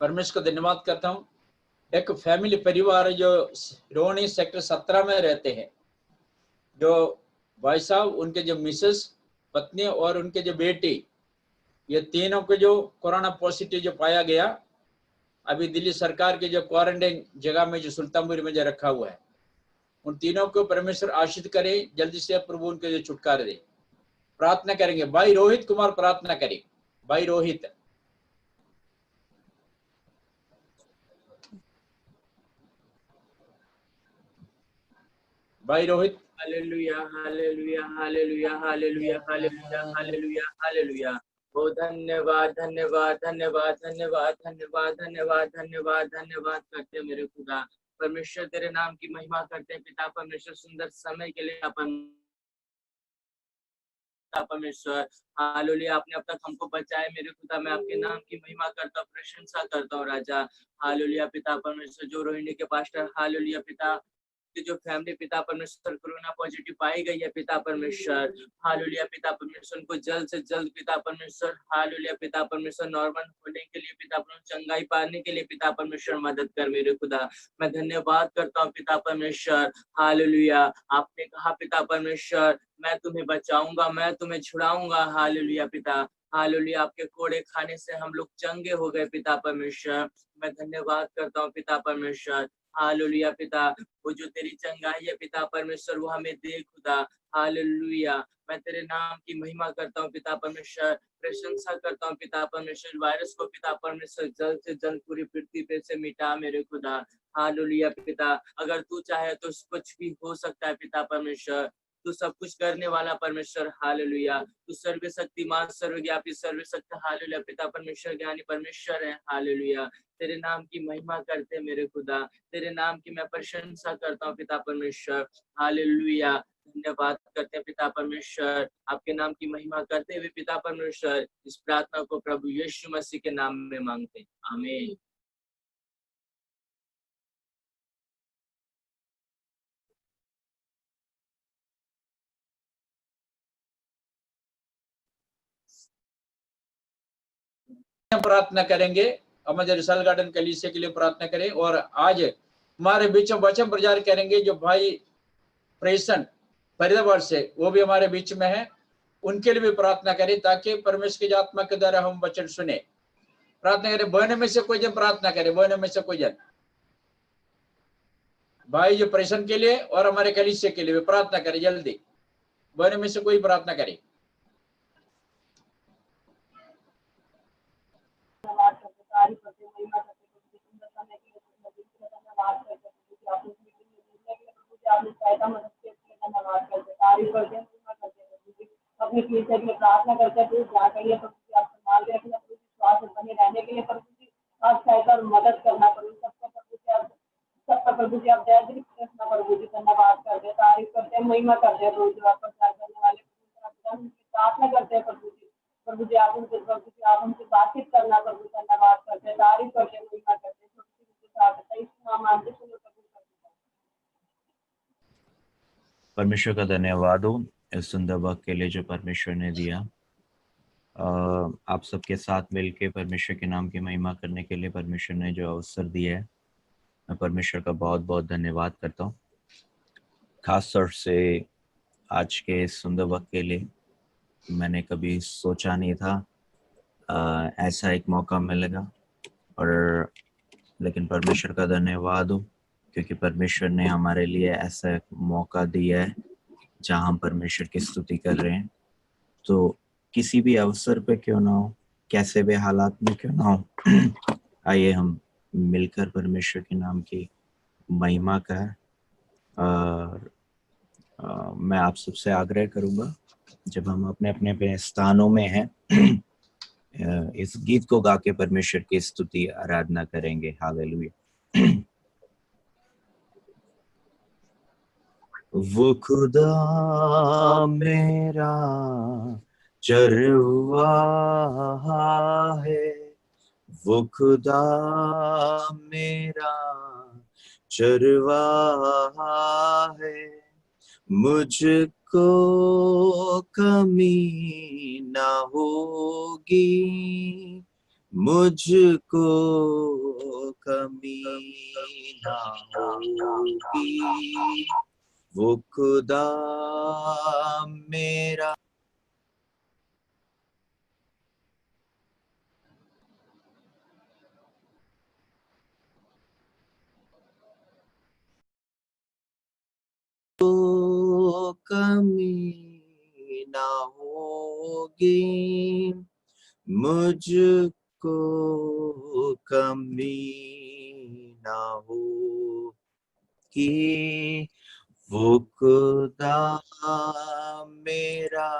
परमेश्वर को धन्यवाद करता हूँ। एक फैमिली परिवार जो रोहिणी सेक्टर 17 में रहते हैं, जो भाई साहब, उनके जो मिसेस, पत्नी और उनके जो बेटी, ये तीनों को जो कोरोना पॉजिटिव जो पाया गया, अभी दिल्ली सरकार के जो क्वारंटाइन जगह में जो सुल्तानपुर में जो रखा हुआ है, उन तीनों को परमेश्वर आशीष करे, जल्दी से प्रभु उनके जो छुटकारा दे। प्रार्थना करेंगे। भाई रोहित कुमार प्रार्थना करें। भाई रोहित। भाई Rohit. Hallelujah hallelujah hallelujah hallelujah hallelujah hallelujah hallelujah. ओ धन्यवाद धन्यवाद धन्यवाद धन्यवाद धन्यवाद धन्यवाद धन्यवाद धन्यवाद करते हैं मेरे खुदा। परमेश्वर तेरे नाम की महिमा करते हैं पिता परमेश्वर, सुंदर समय के लिए अपन परमेश्वर। हालेलुया, आपने अब तक हमको बचाए मेरे खुदा। मैं आपके नाम की महिमा करता हूँ, प्रशंसा करता हूँ राजा। हालेलुया पिता परमेश्वर, जो रोहिणी के पास्टर, हालेलुया पिता की जो फैमिली पिता परमेश्वर कोरोना पॉजिटिव पाई गई है पिता परमेश्वर, हालेलुया पिता परमेश्वर, उनको जल्द से जल्द पिता परमेश्वर, हालेलुया पिता परमेश्वर, नॉर्मल होने के लिए पिता परमेश्वर, चंगाई पाने के लिए पिता परमेश्वर मदद कर मेरे खुदा। मैं धन्यवाद करता हूँ पिता परमेश्वर। हालेलुया, आपने कहा पिता परमेश्वर, मैं तुम्हें बचाऊंगा, मैं तुम्हें छुड़ाऊंगा। हालेलुया पिता, हालेलुया, आपके कोड़े खाने से हम लोग चंगे हो गए पिता परमेश्वर। मैं धन्यवाद करता हूँ पिता परमेश्वर। हालेलुया पिता, वो जो तेरी चंगाई है पिता परमेश्वर, वो हमें दे खुदा। हालेलुया, मैं तेरे नाम की महिमा करता हूँ पिता परमेश्वर, प्रशंसा करता हूँ पिता परमेश्वर। वायरस को पिता परमेश्वर जल्द से जल्द पूरी पृथ्वी पे से मिटा मेरे खुदा। हालेलुया पिता, अगर तू चाहे तो कुछ भी हो सकता है पिता परमेश्वर। तू सब कुछ करने वाला परमेश्वर, हालेलुया। तू सर्वशक्तिमान, सर्वव्यापी, सर्वशक्त, हालेलुया पिता परमेश्वर, ज्ञानी परमेश्वर है। हालेलुया, तेरे नाम की महिमा करते मेरे खुदा, तेरे नाम की मैं प्रशंसा करता हूँ पिता परमेश्वर। हालेलुया, धन्यवाद करते हैं पिता परमेश्वर, आपके नाम की महिमा करते हुए पिता परमेश्वर। इस प्रार्थना को प्रभु यीशु मसीह के नाम में मांगते हैं, आमीन। प्रार्थना करेंगे, हमारे रिसल गार्डन कलीसिया के लिए प्रार्थना करें। और आज हमारे बीच में वचन प्रचार करेंगे जो भाई प्रेषण फरीदाबाद से, वो भी हमारे बीच में है, उनके लिए भी प्रार्थना करें ताकि परमेश्वर की आत्मा के द्वारा हम वचन सुने। प्रार्थना करें। बहनों में से कोई जन प्रार्थना करे, बहनों में से कोई जन, भाई जो प्रेषण के लिए और हमारे कलीसिया के लिए भी प्रार्थना करें जल्दी। बहनों में से कोई प्रार्थना करे। अपने फ्यूचर में प्रार्थना करते हैं, क्या करिए तो आप संभाल के रखना, विश्वास बने रहने के लिए प्रभु जी आप सहायता और मदद करना प्रभु, सबका प्रभु जी आप, सबका प्रभु जी आप दया दृष्टि रखना प्रभु जी, धन्यवाद करते हैं, तारीफ करते हैं, महिमा करते हैं प्रभु जी, आपका सहायता करने वाले प्रार्थना करते हैं प्रभु जी। प्रभु जी आप उनसे, प्रभु जी आप उनसे बातचीत करना प्रभु, धन्यवाद करते हैं, तारीफ करते हैं, महिमा करते हैं, परमेश्वर का धन्यवाद हो इस सुंदर वक्त के लिए जो परमेश्वर ने दिया। आप सबके साथ मिलके परमेश्वर के नाम की महिमा करने के लिए परमेश्वर ने जो अवसर दिया है, मैं परमेश्वर का बहुत बहुत धन्यवाद करता हूँ। खास तौर से आज के इस सुंदर वक्त के लिए मैंने कभी सोचा नहीं था ऐसा एक मौका मिलेगा, और लेकिन परमेश्वर का धन्यवाद हो क्योंकि परमेश्वर ने हमारे लिए ऐसा एक मौका दिया है जहाँ हम परमेश्वर की स्तुति कर रहे हैं। तो किसी भी अवसर पे क्यों ना हो, कैसे भी हालात में क्यों ना हो, आइए हम मिलकर परमेश्वर के नाम की महिमा करें। और मैं आप सबसे आग्रह करूँगा, जब हम अपने अपने स्थानों में हैं, इस गीत को गा के परमेश्वर की स्तुति आराधना करेंगे। हालेलुया। वो खुदा मेरा चरवाहा है वो खुदा मेरा, चरवाहा है, मुझको कमी ना होगी, मुझको कमी ना होगी, वो खुदा मेरा। तो कमी ना होगी, मुझको कमी ना होगी, वो खुदा मेरा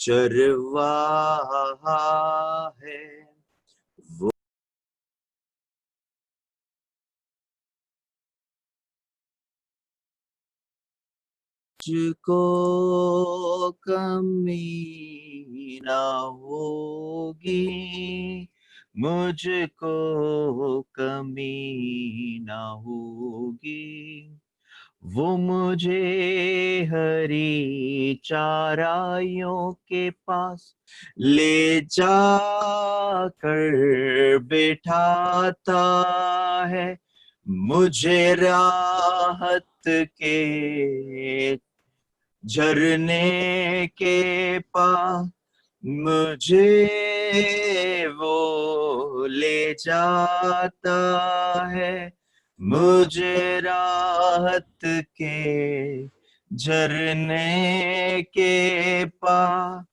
चरवाहा है वो मुझको कमी ना होगी, मुझको कमी ना होगी, वो मुझे हरी चाराइयों के पास ले जाकर बिठाता है, मुझे राहत के झरने के पास मुझे वो ले जाता है, मुझे राहत के झरने के पास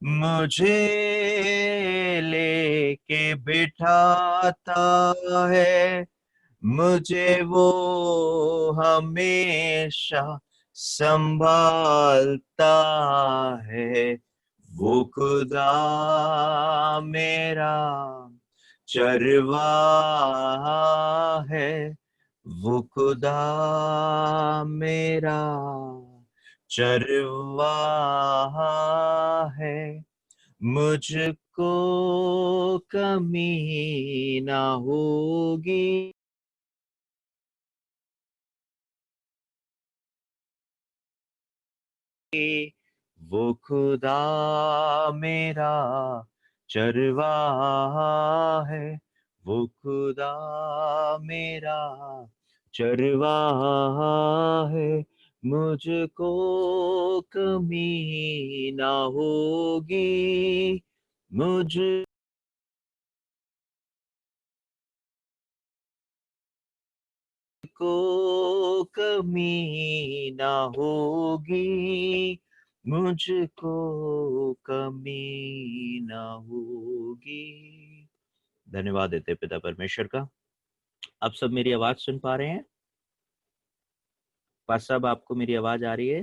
मुझे लेके बिठाता है, मुझे वो हमेशा संभालता है, वो खुदा मेरा चरवाहा है, वो खुदा मेरा चरवाहा है, मुझको कमी ना होगी, वो खुदा मेरा चरवाहा है, वो खुदा मेरा चरवाहा है, मुझको कमी ना होगी, मुझको कमी ना होगी, मुझको कमी ना होगी। धन्यवाद देते पिता परमेश्वर का। आप सब मेरी आवाज सुन पा रहे हैं? पास साहब, आपको मेरी आवाज आ रही है?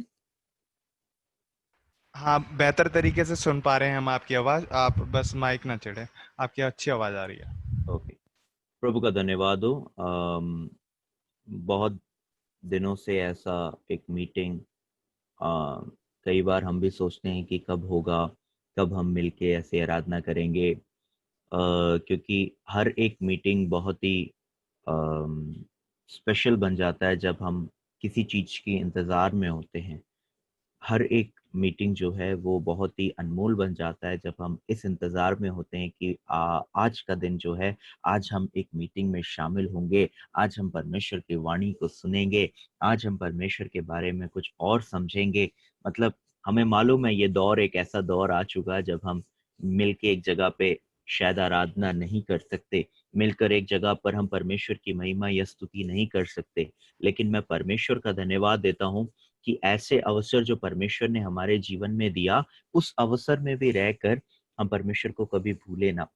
हाँ, बेहतर तरीके से सुन पा रहे हैं हम आपकी आवाज। आप बस माइक ना चिढ़े, आपकी अच्छी आवाज आ रही है। ओके, प्रभु का धन्यवाद हो। बहुत दिनों से ऐसा एक मीटिंग कई बार हम भी सोचते हैं कि कब होगा, कब हम मिलके ऐसे आराधना करेंगे, क्योंकि हर एक मीटिंग बहुत ही स्पेशल बन जाता है जब हम किसी चीज़ के इंतज़ार में होते हैं। हर एक मीटिंग जो है वो बहुत ही अनमोल बन जाता है जब हम इस इंतज़ार में होते हैं कि आज का दिन जो है, आज हम एक मीटिंग में शामिल होंगे, आज हम परमेश्वर की वाणी को सुनेंगे, आज हम परमेश्वर के बारे में कुछ और समझेंगे। मतलब हमें मालूम है ये दौर एक ऐसा दौर आ चुका है जब हम मिलके एक जगह पे शायद आराधना नहीं कर सकते, मिलकर एक जगह पर हम परमेश्वर की महिमा या स्तुति नहीं कर सकते। लेकिन मैं परमेश्वर का धन्यवाद देता हूँ कि ऐसे अवसर जो परमेश्वर ने हमारे जीवन में दिया, उस अवसर में भी रहकर हम परमेश्वर को कभी भूले ना।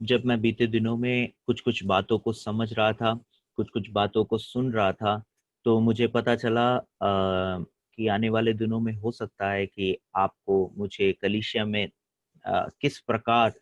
जब मैं बीते दिनों में कुछ-कुछ बातों को समझ रहा था, कुछ-कुछ बातों को सुन रहा था, तो मुझे पता चला कि आने वाले दिनों में हो सकता है कि आपको मुझे कलीसिया में किस प्रकार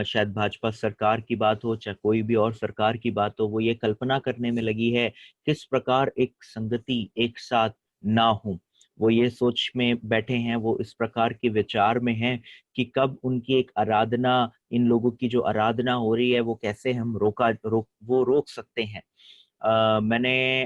शायद भाजपा सरकार की बात हो, चाहे कोई भी और सरकार की बात हो, वो ये कल्पना करने में लगी है किस प्रकार एक संगति एक साथ ना हो। वो ये सोच में बैठे हैं, वो इस प्रकार के विचार में हैं कि कब उनकी एक आराधना, इन लोगों की जो आराधना हो रही है वो कैसे हम रोक सकते हैं। मैंने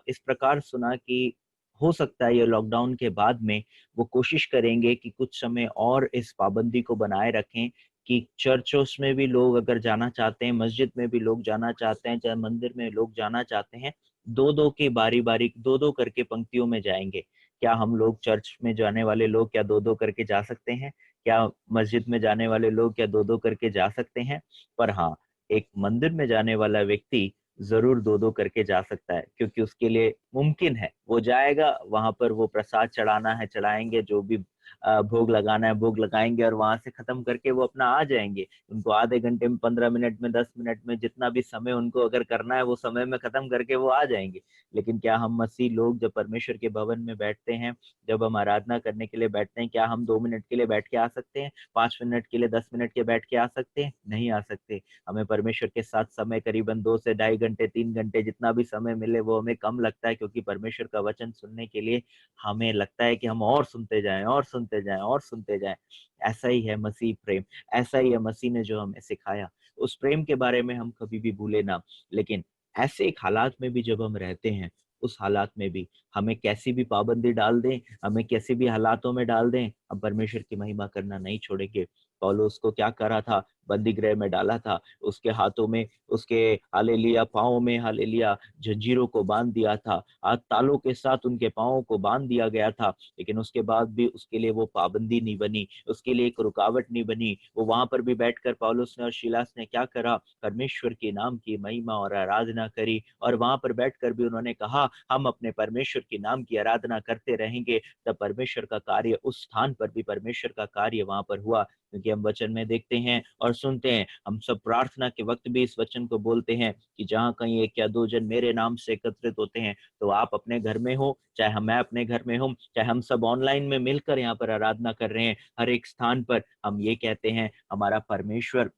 इस प्रकार सुना कि हो सकता है ये लॉकडाउन के बाद में वो कोशिश करेंगे कि कुछ समय और इस पाबंदी को बनाए रखें कि चर्चों में भी लोग अगर जाना चाहते हैं, मस्जिद में भी लोग जाना चाहते हैं, चाहे मंदिर में लोग जाना चाहते हैं, दो-दो की बारी-बारी, दो-दो करके पंक्तियों में जाएंगे। क्या हम लोग चर्च में जाने वाले लोग क्या दो-दो करके जा सकते हैं? क्या मस्जिद में जाने वाले लोग क्या दो-दो करके जा सकते हैं? पर हाँ, एक मंदिर में जाने वाला व्यक्ति ज़रूर दो-दो करके जा सकता है, क्योंकि उसके लिए मुमकिन है। वो जाएगा, वहाँ पर वो प्रसाद चढ़ाना है, चढ़ाएँगे, जो भी भोग लगाना है, भोग लगाएँगे और वहाँ से खत्म करके वो अपना आ जाएँगे। उनको आधे घंटे में, 15 मिनट में, 10 मिनट में, जितना भी समय उनको अगर करना है, वो समय में खत्म करके वो आ जाएँगे। लेकिन क्या हम मसीह लोग जब परमेश्वर के भवन में बैठते हैं, जब हम आराधना करने के लिए बैठते हैं, क्या हम 2 मिनट के लिए बैठ के आ सकते हैं? 5 मिनट के लिए, 10 मिनट के बैठ के आ सकते हैं? नहीं आ सकते। हमें परमेश्वर के साथ समय करीबन 2 से ढाई घंटे, 3 घंटे, जितना भी समय मिले वो हमें कम लगता है, क्योंकि परमेश्वर का वचन सुनने के लिए हमें लगता है कि हम और सुनते जाएं और सुनते जाएं और सुनते जाएं। ऐसा ही है मसीह प्रेम, ऐसा ही है मसीह ने जो हमें सिखाया। उस प्रेम के बारे में हम कभी भी भूले ना। लेकिन ऐसे एक हालात में भी जब हम रहते हैं, उस हालात में भी हमें कैसी भी पाबंदी डाल दें, हमें कैसे भी हालातों में डाल दें, हम परमेश्वर की महिमा करना नहीं छोड़ेंगे। पौलुस को क्या करा था? बंदी गृह में डाला था, उसके हाथों में, उसके हालेलुया पाँव में हालेलुया जंजीरों को बांध दिया था, तालों के साथ उनके पाँवों को बांध दिया गया था, लेकिन उसके बाद भी उसके लिए वो पाबंदी नहीं बनी, उसके लिए एक रुकावट नहीं बनी। वो वहां पर भी बैठकर पौलुस ने और शिलास ने क्या करा? परमेश्वर के नाम की महिमा और आराधना करी, और वहां पर बैठकर भी उन्होंने कहा हम अपने परमेश्वर के नाम की आराधना करते रहेंगे। तब परमेश्वर का कार्य उस स्थान पर भी, परमेश्वर का कार्य वहां पर हुआ। क्योंकि हम वचन में देखते हैं और सुनते हैं, हम सब प्रार्थना के वक्त भी इस वचन को बोलते हैं कि जहाँ कहीं एक या दो जन मेरे नाम से एकत्रित होते हैं, तो आप अपने घर में हो, चाहे मैं अपने घर में हूँ, चाहे हम सब ऑनलाइन में मिलकर यहाँ पर आराधना कर रहे हैं, हर एक स्थान पर हम ये कहते हैं हमारा परमेश्वर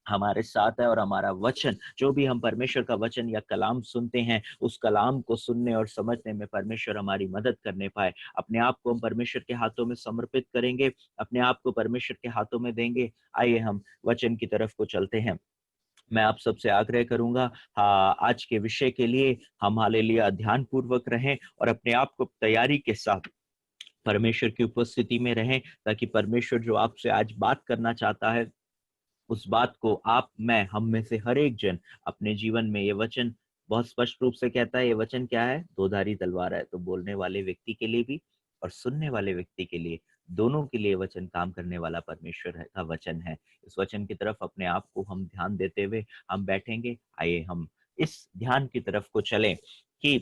हमारे साथ है, और हमारा वचन, जो भी हम परमेश्वर का वचन या कलाम सुनते हैं, उस कलाम को सुनने और समझने में परमेश्वर हमारी मदद करने पाए। अपने आप को हम परमेश्वर के हाथों में समर्पित करेंगे, अपने आप को परमेश्वर के हाथों में देंगे। आइए हम वचन की तरफ को चलते हैं। मैं आप सबसे आग्रह करूंगा, आज के विषय के लिए हम हालेलुया ध्यान पूर्वक रहें और अपने आप को तैयारी के साथ परमेश्वर की उपस्थिति में रहें, ताकि परमेश्वर जो आपसे आज बात करना चाहता है, उस बात को आप, मैं, हम में से हर एक जन अपने जीवन में, ये वचन बहुत स्पष्ट रूप से कहता है, ये वचन क्या है? दो-धारी तलवार है। तो बोलने वाले व्यक्ति के लिए भी और सुनने वाले व्यक्ति के लिए, दोनों के लिए वचन काम करने वाला परमेश्वर का वचन है। इस वचन की तरफ अपने आप को हम ध्यान देते हुए हम बैठेंगे। आइए हम इस ध्यान की तरफ को चलें कि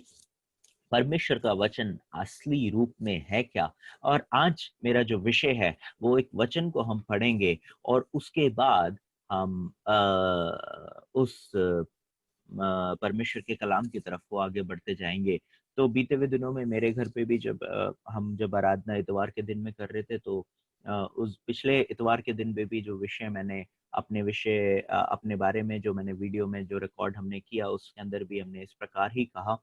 परमेश्वर का वचन असली रूप में है क्या। और आज मेरा जो विषय है वो एक वचन को हम पढ़ेंगे और उसके बाद हम उस परमेश्वर के कलाम की तरफ को आगे बढ़ते जाएंगे। तो बीते हुए दिनों में मेरे घर पे भी जब हम जब आराधना इतवार के दिन में कर रहे थे, तो उस पिछले इतवार के दिन पे भी जो विषय मैंने अपने बारे में जो मैंने वीडियो में जो रिकॉर्ड हमने किया, उसके अंदर भी हमने इस प्रकार ही कहा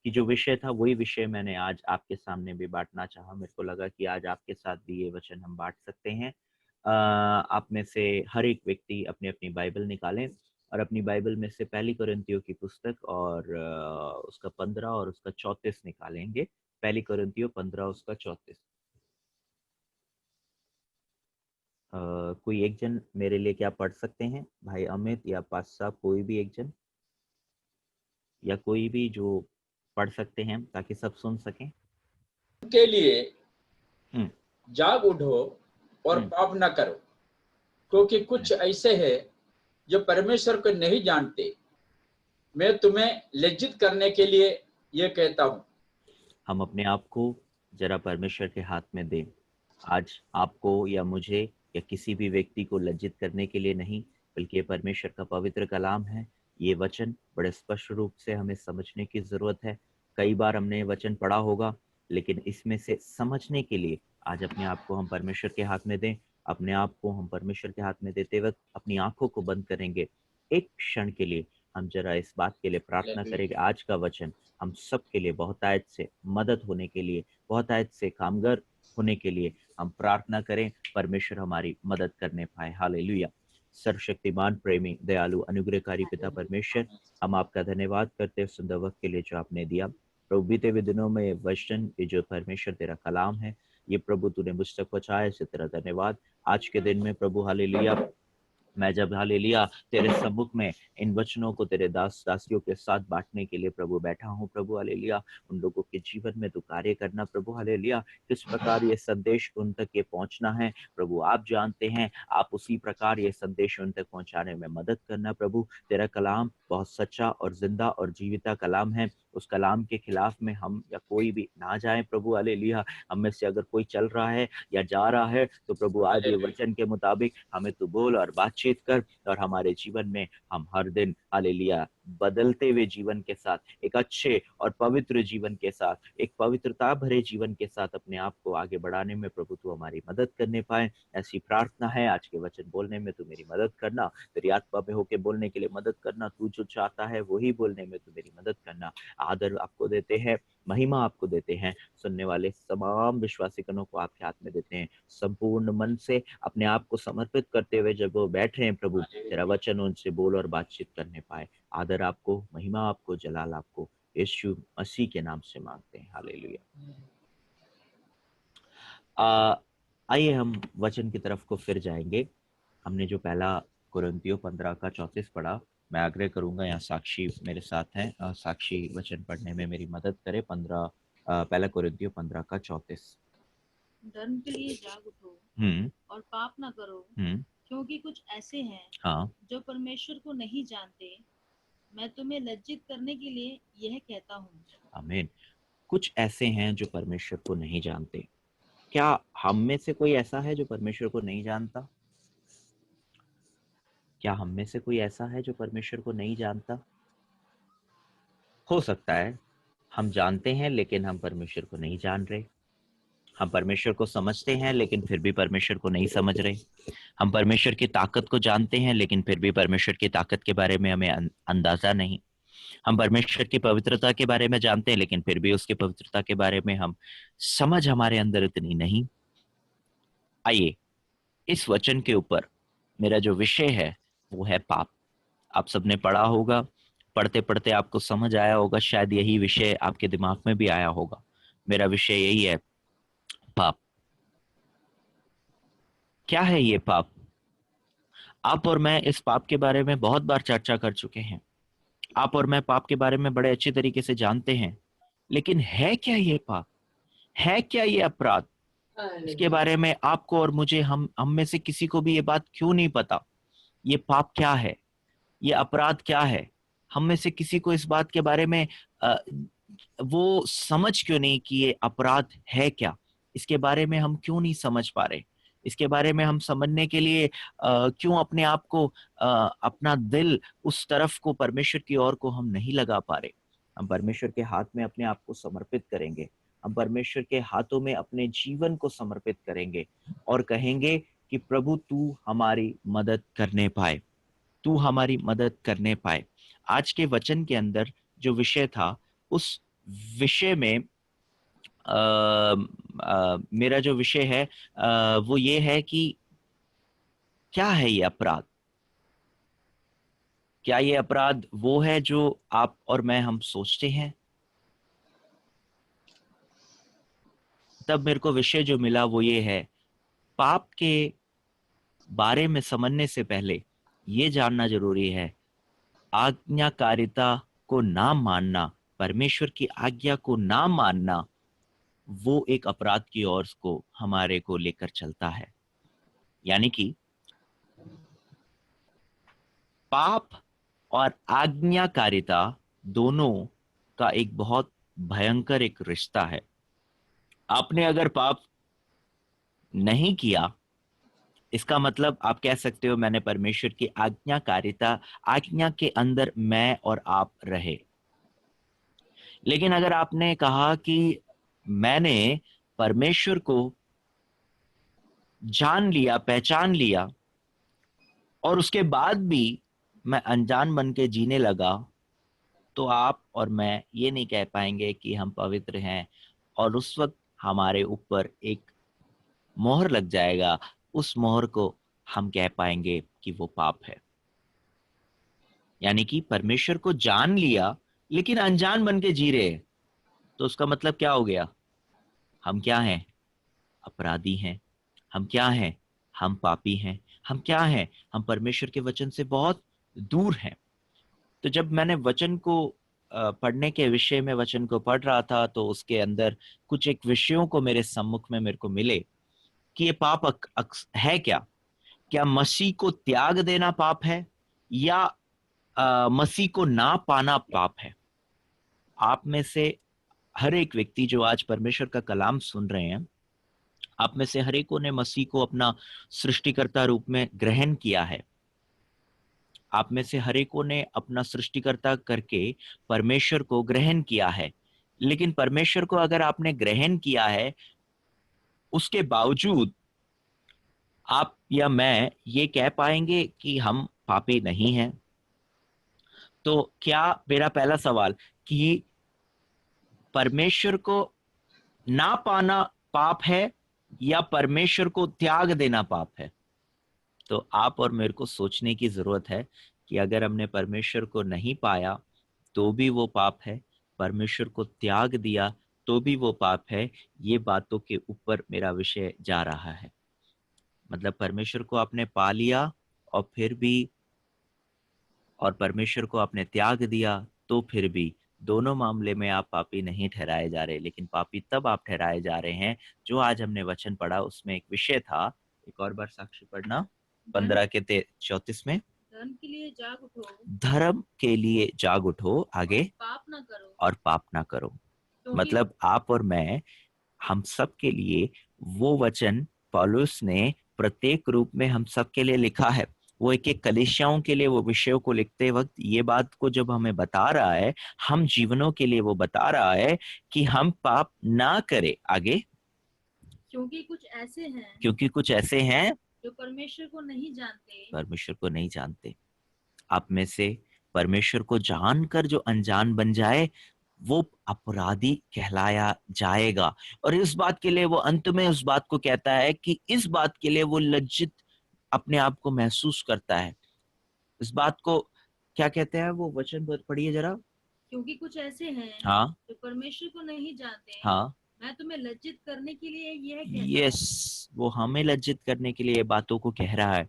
कि जो विषय था वही विषय मैंने आज आपके सामने भी बांटना चाहा। मेरे को लगा कि आज आपके साथ भी ये वचन हम बांट सकते हैं। आप में से हर एक व्यक्ति अपनी अपनी बाइबल निकालें और अपनी बाइबल में से पहली कोरिन्थियों की पुस्तक और उसका 15 और उसका 34 निकालेंगे। पहली कोरिन्थियों 15 उसका 34। कोई एक जन मेरे लिए क्या पढ़ सकते हैं? भाई अमित या पास साहब, कोई भी एक जन, या कोई भी जो पढ़ सकते हैं ताकि सब सुन सकें। के लिए जाग उठो और पाप न करो, क्योंकि कुछ ऐसे हैं जो परमेश्वर को नहीं जानते। मैं तुम्हें लज्जित करने के लिए ये कहता हूँ। हम अपने आप को जरा परमेश्वर के हाथ में दें। आज आपको या मुझे या किसी भी व्यक्ति को लज्जित करने के लिए नहीं, बल्कि ये परमेश्वर का पवित्र कलाम है। ये वचन बड़े स्पष्ट रूप से हमें समझने की जरूरत है। कई बार हमने ये वचन पढ़ा होगा, लेकिन इसमें से समझने के लिए आज अपने आप को हम परमेश्वर के हाथ में दें। अपने आप को हम परमेश्वर के हाथ में देते वक्त अपनी आंखों को बंद करेंगे। एक क्षण के लिए हम जरा इस बात के लिए प्रार्थना करें कि आज का वचन हम सब के लिए बहुतायत से मदद होने के लिए, बहुतायत से कामगर होने के लिए हम प्रार्थना करें, परमेश्वर हमारी मदद करने पाए। हालेलुया। सर्वशक्तिमान, प्रेमी, दयालु, अनुग्रहकारी पिता परमेश्वर, हम आपका धन्यवाद करते हैं सुंदर वक्त के लिए जो आपने दिया। प्रभु बीते हुए दिनों में वचन, ये जो परमेश्वर तेरा कलाम है, ये प्रभु तूने मुझ तक पहुंचाया, इससे तेरा धन्यवाद। आज के दिन में प्रभु हालेलुया, मैं जब हालेलुया तेरे सम्मुख में इन वचनों को तेरे दास दासियों के साथ बांटने के लिए प्रभु बैठा हूँ, प्रभु हालेलुया उन लोगों के जीवन में तू कार्य करना प्रभु हालेलुया, किस प्रकार ये संदेश उन तक ये पहुंचना है प्रभु आप जानते हैं, आप उसी प्रकार ये संदेश उन तक पहुंचाने में मदद करना प्रभु। तेरा कलाम बहुत सच्चा और जिंदा और जीविता कलाम है, उस कलाम के खिलाफ में हम या कोई भी ना जाए प्रभु हालेलुया। हम में से अगर कोई चल रहा है या जा रहा है तो प्रभु आज ये वचन के मुताबिक हमें तू बोल और बातचीत कर, और हमारे जीवन में हम हर दिन हालेलुया बदलते हुए जीवन के साथ, एक अच्छे और पवित्र जीवन के साथ, एक पवित्रता भरे जीवन के साथ अपने आप को आगे बढ़ाने में प्रभु तू हमारी मदद करने पाए, ऐसी प्रार्थना है। आज के वचन बोलने में तू मेरी मदद करना, तेरी आत्मा में होके बोलने के लिए मदद करना, तू जो चाहता है वही बोलने में तू मेरी मदद करना। आदर आपको देते हैं, महिमा आपको देते हैं, सुनने वाले तमाम विश्वासीगणों को आपके हाथ में देते हैं। संपूर्ण मन से अपने आप को समर्पित करते हुए जब वो बैठ रहे हैं प्रभु, तेरा वचन उनसे बोल और बातचीत करने पाए। आदर आपको, महिमा आपको, जलाल आपको यीशु मसीह के नाम से मांगते हैं। हालेलुया। आइए हम वचन की तरफ को फिर जाएंगे। हमने जो पहला कुरिन्थियों 15 का 34 पढ़ा, मैं आग्रह करूंगा, यहाँ साक्षी मेरे साथ हैं, साक्षी वचन पढ़ने में मेरी मदद करे। पहला कुरिन्थियों 15 का 34। धर्म के लिए जाग उठो और पाप ना करो, क्योंकि कुछ ऐसे हैं हाँ जो परमेश्वर को नहीं जानते। मैं तुम्हें लज्जित करने के लिए यह कहता हूँ। आमीन। कुछ ऐसे हैं जो परमेश्वर को नहीं जानते। क्या हम में से कोई ऐसा है जो परमेश्वर को नहीं जानता? क्या हम में से कोई ऐसा है जो परमेश्वर को नहीं जानता? हो सकता है हम जानते हैं लेकिन हम परमेश्वर को नहीं जान रहे। हम परमेश्वर को समझते हैं लेकिन फिर भी परमेश्वर को नहीं समझ रहे। हम परमेश्वर की ताकत को जानते हैं लेकिन फिर भी परमेश्वर की ताकत के बारे में हमें अंदाजा नहीं। हम परमेश्वर की पवित्रता के बारे में जानते हैं लेकिन फिर भी उसकी पवित्रता के बारे में हम समझ हमारे अंदर इतनी नहीं। आइए, इस वचन के ऊपर मेरा जो विषय है वो है पाप। आप सबने पढ़ा होगा, पढ़ते पढ़ते आपको समझ आया होगा, शायद यही विषय आपके दिमाग में भी आया होगा। मेरा विषय यही है, पाप। क्या है ये पाप? आप और मैं इस पाप के बारे में बहुत बार चर्चा कर चुके हैं। आप और मैं पाप के बारे में बड़े अच्छे तरीके से जानते हैं, लेकिन है क्या ये पाप? है क्या ये अपराध? इसके बारे में आपको और मुझे, हम में से किसी को भी ये बात क्यों नहीं पता? ये पाप क्या है? ये अपराध क्या है? हम में से किसी को इस बात के बारे में वो समझ क्यों नहीं कि ये अपराध है क्या? इसके बारे में हम क्यों नहीं समझ पा रहे? इसके बारे में हम समझने के लिए क्यों अपने आप को, अपना दिल उस तरफ को, परमेश्वर की ओर को हम नहीं लगा पा रहे? हम परमेश्वर के हाथ में अपने आप को समर्पित करेंगे। हम परमेश्वर के हाथों में अपने जीवन को समर्पित करेंगे और कहेंगे कि प्रभु तू हमारी मदद करने पाए, तू हमारी मदद करने पाए। आज के वचन के अंदर जो विषय था, उस विषय में मेरा जो विषय है वो ये है कि क्या है ये अपराध? क्या ये अपराध वो है जो आप और मैं हम सोचते हैं? तब मेरे को विषय जो मिला वो ये है, पाप के बारे में समझने से पहले ये जानना जरूरी है, आज्ञाकारिता को ना मानना, परमेश्वर की आज्ञा को ना मानना, वो एक अपराध की ओर को हमारे को लेकर चलता है। यानी कि पाप और आज्ञाकारिता दोनों का एक बहुत भयंकर एक रिश्ता है। आपने अगर पाप नहीं किया, इसका मतलब आप कह सकते हो मैंने परमेश्वर की आज्ञाकारिता, आज्ञा के अंदर मैं और आप रहे। लेकिन अगर आपने कहा कि मैंने परमेश्वर को जान लिया, पहचान लिया, और उसके बाद भी मैं अनजान बन के जीने लगा तो आप और मैं ये नहीं कह पाएंगे कि हम पवित्र हैं, और उस वक्त हमारे ऊपर एक मोहर लग जाएगा, उस मोहर को हम कह पाएंगे कि वो पाप है। यानी कि परमेश्वर को जान लिया लेकिन अनजान बन के जी रहे, तो उसका मतलब क्या हो गया? हम क्या हैं? अपराधी हैं। हम क्या हैं? हम पापी हैं। हम क्या हैं? हम परमेश्वर के वचन से बहुत दूर हैं। तो जब मैंने वचन को पढ़ने के विषय में वचन को पढ़ रहा था, तो उसके अंदर कुछ एक विषयों को मेरे सम्मुख में मेरे को मिले कि ये पाप है क्या? क्या मसीह को त्याग देना पाप है, या मसीह को ना पाना पाप है? आप में से हर एक व्यक्ति जो आज परमेश्वर का कलाम सुन रहे हैं, आप में से हर एक ने मसीह को अपना सृष्टिकर्ता रूप में ग्रहण किया है। आप में से हर एक ने अपना सृष्टिकर्ता करके परमेश्वर को ग्रहण किया है। लेकिन परमेश्वर को अगर आपने ग्रहण किया है, उसके बावजूद आप या मैं ये कह पाएंगे कि हम पापी नहीं हैं? तो क्या, मेरा पहला सवाल, कि परमेश्वर को ना पाना पाप है या परमेश्वर को त्याग देना पाप है? तो आप और मेरे को सोचने की जरूरत है कि अगर हमने परमेश्वर को नहीं पाया तो भी वो पाप है, परमेश्वर को त्याग दिया तो भी वो पाप है। ये बातों के ऊपर मेरा विषय जा रहा है। मतलब परमेश्वर को आपने पा लिया और फिर भी, और परमेश्वर को आपने त्याग दिया तो फिर भी, दोनों मामले में आप पापी नहीं ठहराए जा रहे। लेकिन पापी तब आप ठहराए जा रहे हैं, जो आज हमने वचन पढ़ा उसमें एक विषय था, एक और बार साक्षी पढ़ना, 15 के 34 में, धर्म के लिए जाग उठो, धर्म के लिए जाग उठो, आगे, पाप ना करो, और पाप ना करो। मतलब आप और मैं, हम सब के लिए वो वचन पौलुस ने प्रत्येक रूप में हम सब के लिए लिखा है। वो एक एक कलीसियाओं के लिए वो विषयों को लिखते वक्त ये बात को जब हमें बता रहा है, हम जीवनों के लिए वो बता रहा है कि हम पाप ना करें। आगे, क्योंकि कुछ ऐसे हैं जो परमेश्वर को नहीं जानते। आप में से परमेश्वर को जानकर जो अनजान बन जाए, वो अपराधी कहलाया जाएगा। और इस बात के लिए वो अंत में उस बात को कहता है कि इस बात के लिए वो लज्जित अपने आप को महसूस करता है। इस बात को क्या कहते हैं वो वचन पढ़िए जरा। क्योंकि कुछ ऐसे हैं हाँ, जो परमेश्वर को नहीं जानते। हाँ, मैं तुम्हें लज्जित करने के लिए यह कहता हूं। यस, वो हमें लज्जित करने के लिए बातों को कह रहा है।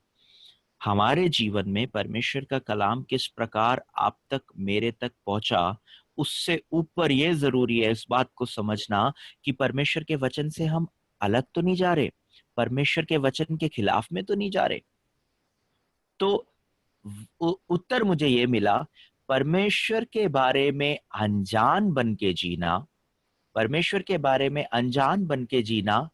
हमारे जीवन में परमेश्वर का कलाम किस प्रकार आप तक, मेरे तक पहुंचा, उससे ऊपर ये जरूरी है इस बात को समझना कि परमेश्वर के वचन से हम अलग तो नहीं जा रहे, परमेश्वर के वचन के खिलाफ में तो नहीं जा रहे। तो उत्तर मुझे ये मिला, परमेश्वर के बारे में अनजान बन के जीना, परमेश्वर के बारे में अनजान बन के जीना,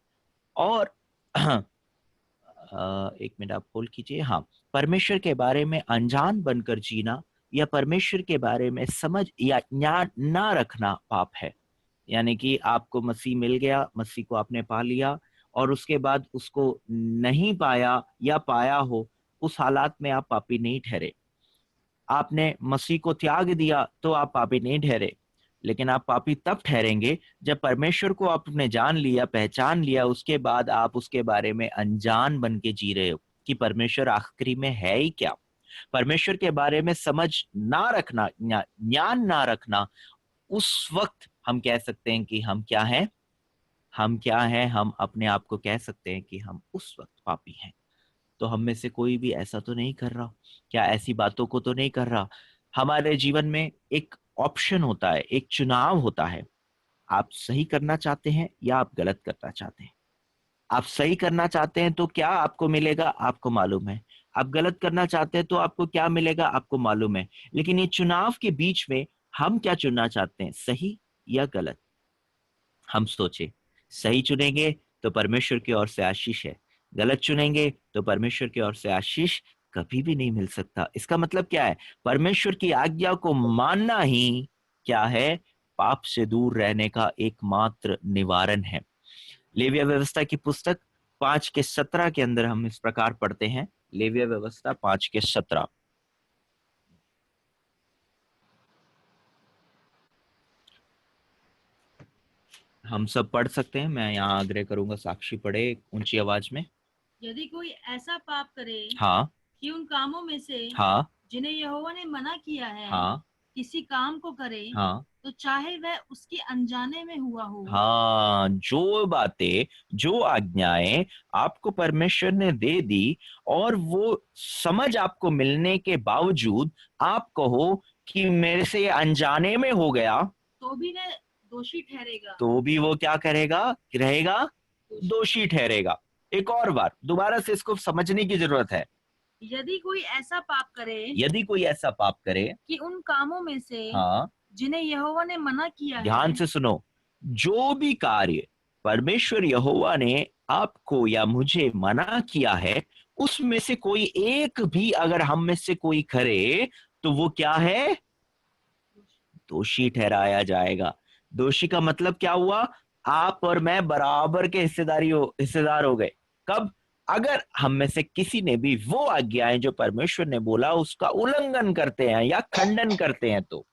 और एक मिनट आप होल्ड कीजिए। हाँ, परमेश्वर के बारे में अनजान बनकर जीना या परमेश्वर के बारे में समझ या ज्ञान ना रखना पाप है। यानी कि आपको मसीह मिल गया, मसीह को आपने पा लिया, और उसके बाद उसको नहीं पाया या पाया हो, उस हालात में आप पापी नहीं ठहरे। आपने मसीह को त्याग दिया तो आप पापी नहीं ठहरे। लेकिन आप पापी तब ठहरेंगे जब परमेश्वर को आपने जान लिया, पहचान लिया, उसके बाद आप उसके बारे में अनजान बन के जी रहे हो कि परमेश्वर आखिरी में है ही क्या। परमेश्वर के बारे में समझ ना रखना, ज्ञान ना रखना, उस वक्त हम कह सकते हैं कि हम क्या हैं, हम क्या हैं, हम अपने आप को कह सकते हैं कि हम उस वक्त पापी हैं। तो हम में से कोई भी ऐसा तो नहीं कर रहा, क्या ऐसी बातों को तो नहीं कर रहा। हमारे जीवन में एक ऑप्शन होता है, एक चुनाव होता है। आप सही करना चाहते हैं या आप गलत करना चाहते हैं। आप सही करना चाहते हैं तो क्या आपको मिलेगा, आपको मालूम है। आप गलत करना चाहते हैं तो आपको क्या मिलेगा, आपको मालूम है। लेकिन ये चुनाव के बीच में हम क्या चुनना चाहते हैं, सही या गलत? हम सोचे, सही चुनेंगे तो परमेश्वर की ओर से आशीष है, गलत चुनेंगे तो परमेश्वर की ओर से आशीष कभी भी नहीं मिल सकता। इसका मतलब क्या है? परमेश्वर की आज्ञा को मानना ही क्या है, पाप से दूर रहने का एकमात्र निवारण है। लेविया व्यवस्था की पुस्तक 5:17 के अंदर हम इस प्रकार पढ़ते हैं। लेविया व्यवस्था 5:17, हम सब पढ़ सकते हैं, मैं यहाँ आग्रह करूंगा साक्षी पढ़े ऊंची आवाज में। यदि कोई ऐसा पाप करे हाँ कि उन कामों में से हाँ जिन्हें यहोवा ने मना किया है हाँ किसी काम को करे, हाँ तो चाहे वह उसकी अनजाने में हुआ हो। हाँ, जो बातें, जो आज्ञाएं आपको परमेश्वर ने दे दी और वो समझ आपको मिलने के बावजूद आप कहो कि मेरे से ये अनजाने में हो गया, तो भी वह दोषी ठहरेगा। तो भी वो क्या करेगा, रहेगा दोषी ठहरेगा। एक और बार दोबारा से इसको समझने की जरूरत है। यदि कोई ऐसा पाप करे, यदि कोई ऐसा पाप करे कि उन कामों में से हाँ, जिन्हें यहोवा ने मना किया ध्यान है, से सुनो, जो भी कार्य परमेश्वर यहोवा ने आपको या मुझे मना किया है उसमें से कोई एक भी अगर हम में से कोई करे तो वो क्या है, दोषी ठहराया जाएगा। दोषी का मतलब क्या हुआ, आप और मैं बराबर के हिस्सेदार हो गए। कब, अगर हम में से किसी ने भी वो आज्ञाएं जो परमेश्वर ने बोला उसका उल्लंघन करते हैं या खंडन करते हैं तो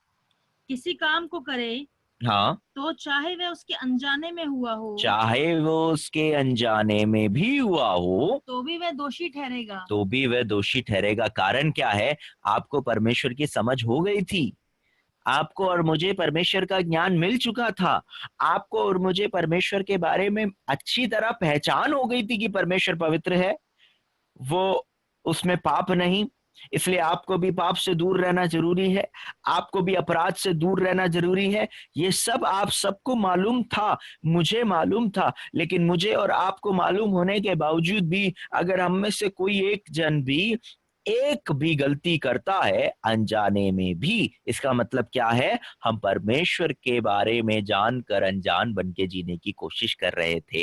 किसी काम को करे, हाँ, तो चाहे वह उसके अनजाने में हुआ हो, चाहे वो उसके अनजाने में भी हुआ हो, तो भी वह दोषी ठहरेगा। तो भी वह दोषी ठहरेगा। कारण क्या है, आपको परमेश्वर की समझ हो गई थी, आपको और मुझे परमेश्वर का ज्ञान मिल चुका था, आपको और मुझे परमेश्वर के बारे में अच्छी तरह पहचान हो गई थी कि परमेश्वर पवित्र है, वो उसमें पाप नहीं, इसलिए आपको भी पाप से दूर रहना जरूरी है, आपको भी अपराध से दूर रहना जरूरी है। ये सब आप सबको मालूम था, मुझे मालूम था, लेकिन मुझे और आपको मालूम होने के बावजूद भी अगर हम में से कोई एक जन भी एक भी गलती करता है अनजाने में भी, इसका मतलब क्या है, हम परमेश्वर के बारे में जानकर अनजान बन के जीने की कोशिश कर रहे थे।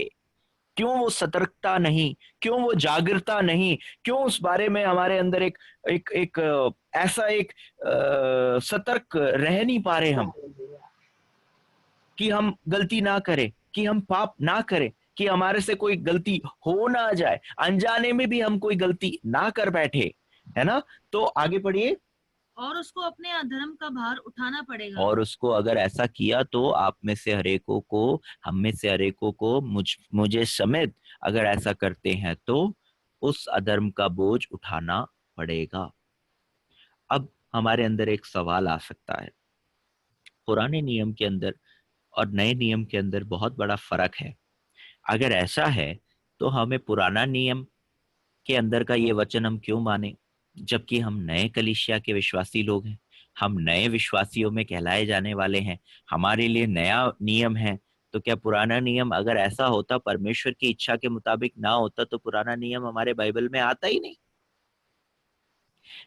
क्यों वो सतर्कता नहीं, क्यों वो जागरूकता नहीं, क्यों उस बारे में हमारे अंदर एक एक एक ऐसा एक सतर्क रह नहीं पा रहे हम कि हम गलती ना करें, कि हम पाप ना करें, कि हमारे से कोई गलती हो ना जाए, अनजाने में भी हम कोई गलती ना कर बैठे, है ना। तो आगे पढ़िए। और उसको अपने अधर्म का भार उठाना पड़ेगा। और उसको अगर ऐसा किया तो आप में से हरेकों को, हम में से हरेकों को, मुझे समेत अगर ऐसा करते हैं तो उस अधर्म का बोझ उठाना पड़ेगा। अब हमारे अंदर एक सवाल आ सकता है, पुराने नियम के अंदर और नए नियम के अंदर बहुत बड़ा फर्क है। अगर ऐसा है तो हमें पुराना नियम के अंदर का ये वचन हम क्यों माने, जबकि हम नए कलीसिया के विश्वासी लोग हैं, हम नए विश्वासियों में कहलाए जाने वाले हैं, हमारे लिए नया नियम है। तो क्या पुराना नियम अगर ऐसा होता, परमेश्वर की इच्छा के मुताबिक ना होता, तो पुराना नियम हमारे बाइबल में आता ही नहीं।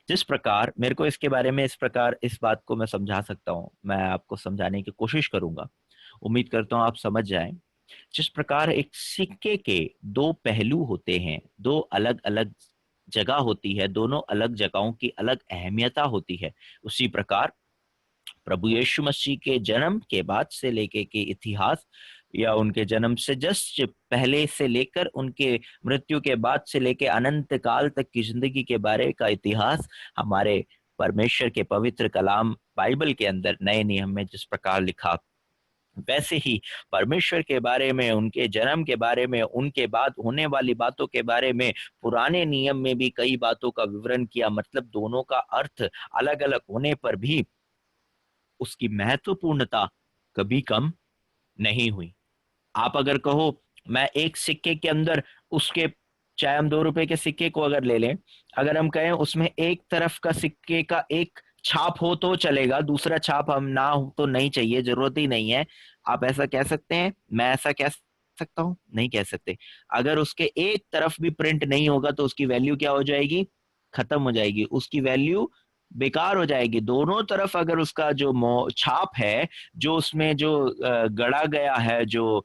जिस प्रकार मेरे को इसके बारे में इस प्रकार इस बात को मैं समझा सकता हूँ, मैं आपको समझाने की कोशिश करूंगा, उम्मीद करता हूँ आप समझ जाएं। जिस प्रकार एक सिक्के के दो पहलू होते हैं, दो अलग अलग जगह होती है, दोनों अलग जगहों की अलग अहमियता होती है, उसी प्रकार प्रभु यीशु मसीह के जन्म के बाद से लेके के इतिहास या उनके जन्म से जस्ट पहले से लेकर उनके मृत्यु के बाद से लेके अनंत काल तक की जिंदगी के बारे का इतिहास हमारे परमेश्वर के पवित्र कलाम बाइबल के अंदर नए नियम में जिस प्रकार लिखा, वैसे ही परमेश्वर के बारे में, उनके जन्म के बारे में, उनके बाद होने वाली बातों के बारे में पुराने नियम में भी कई बातों का विवरण किया। मतलब दोनों का अर्थ अलग अलग होने पर भी उसकी महत्वपूर्णता कभी कम नहीं हुई। आप अगर कहो मैं एक सिक्के के अंदर उसके, चाहे हम 2 रुपए के सिक्के को अगर ले लें, अगर हम कहें उसमें एक तरफ का सिक्के का एक छाप हो तो चलेगा, दूसरा छाप हम ना हो तो नहीं चाहिए, जरूरत ही नहीं है। आप ऐसा कह सकते हैं, मैं ऐसा कह सकता हूं? नहीं कह सकते। अगर उसके एक तरफ भी प्रिंट नहीं होगा तो उसकी वैल्यू क्या हो जाएगी, खत्म हो जाएगी, उसकी वैल्यू बेकार हो जाएगी। दोनों तरफ अगर उसका जो छाप है, जो उसमें जो गढ़ा गया है, जो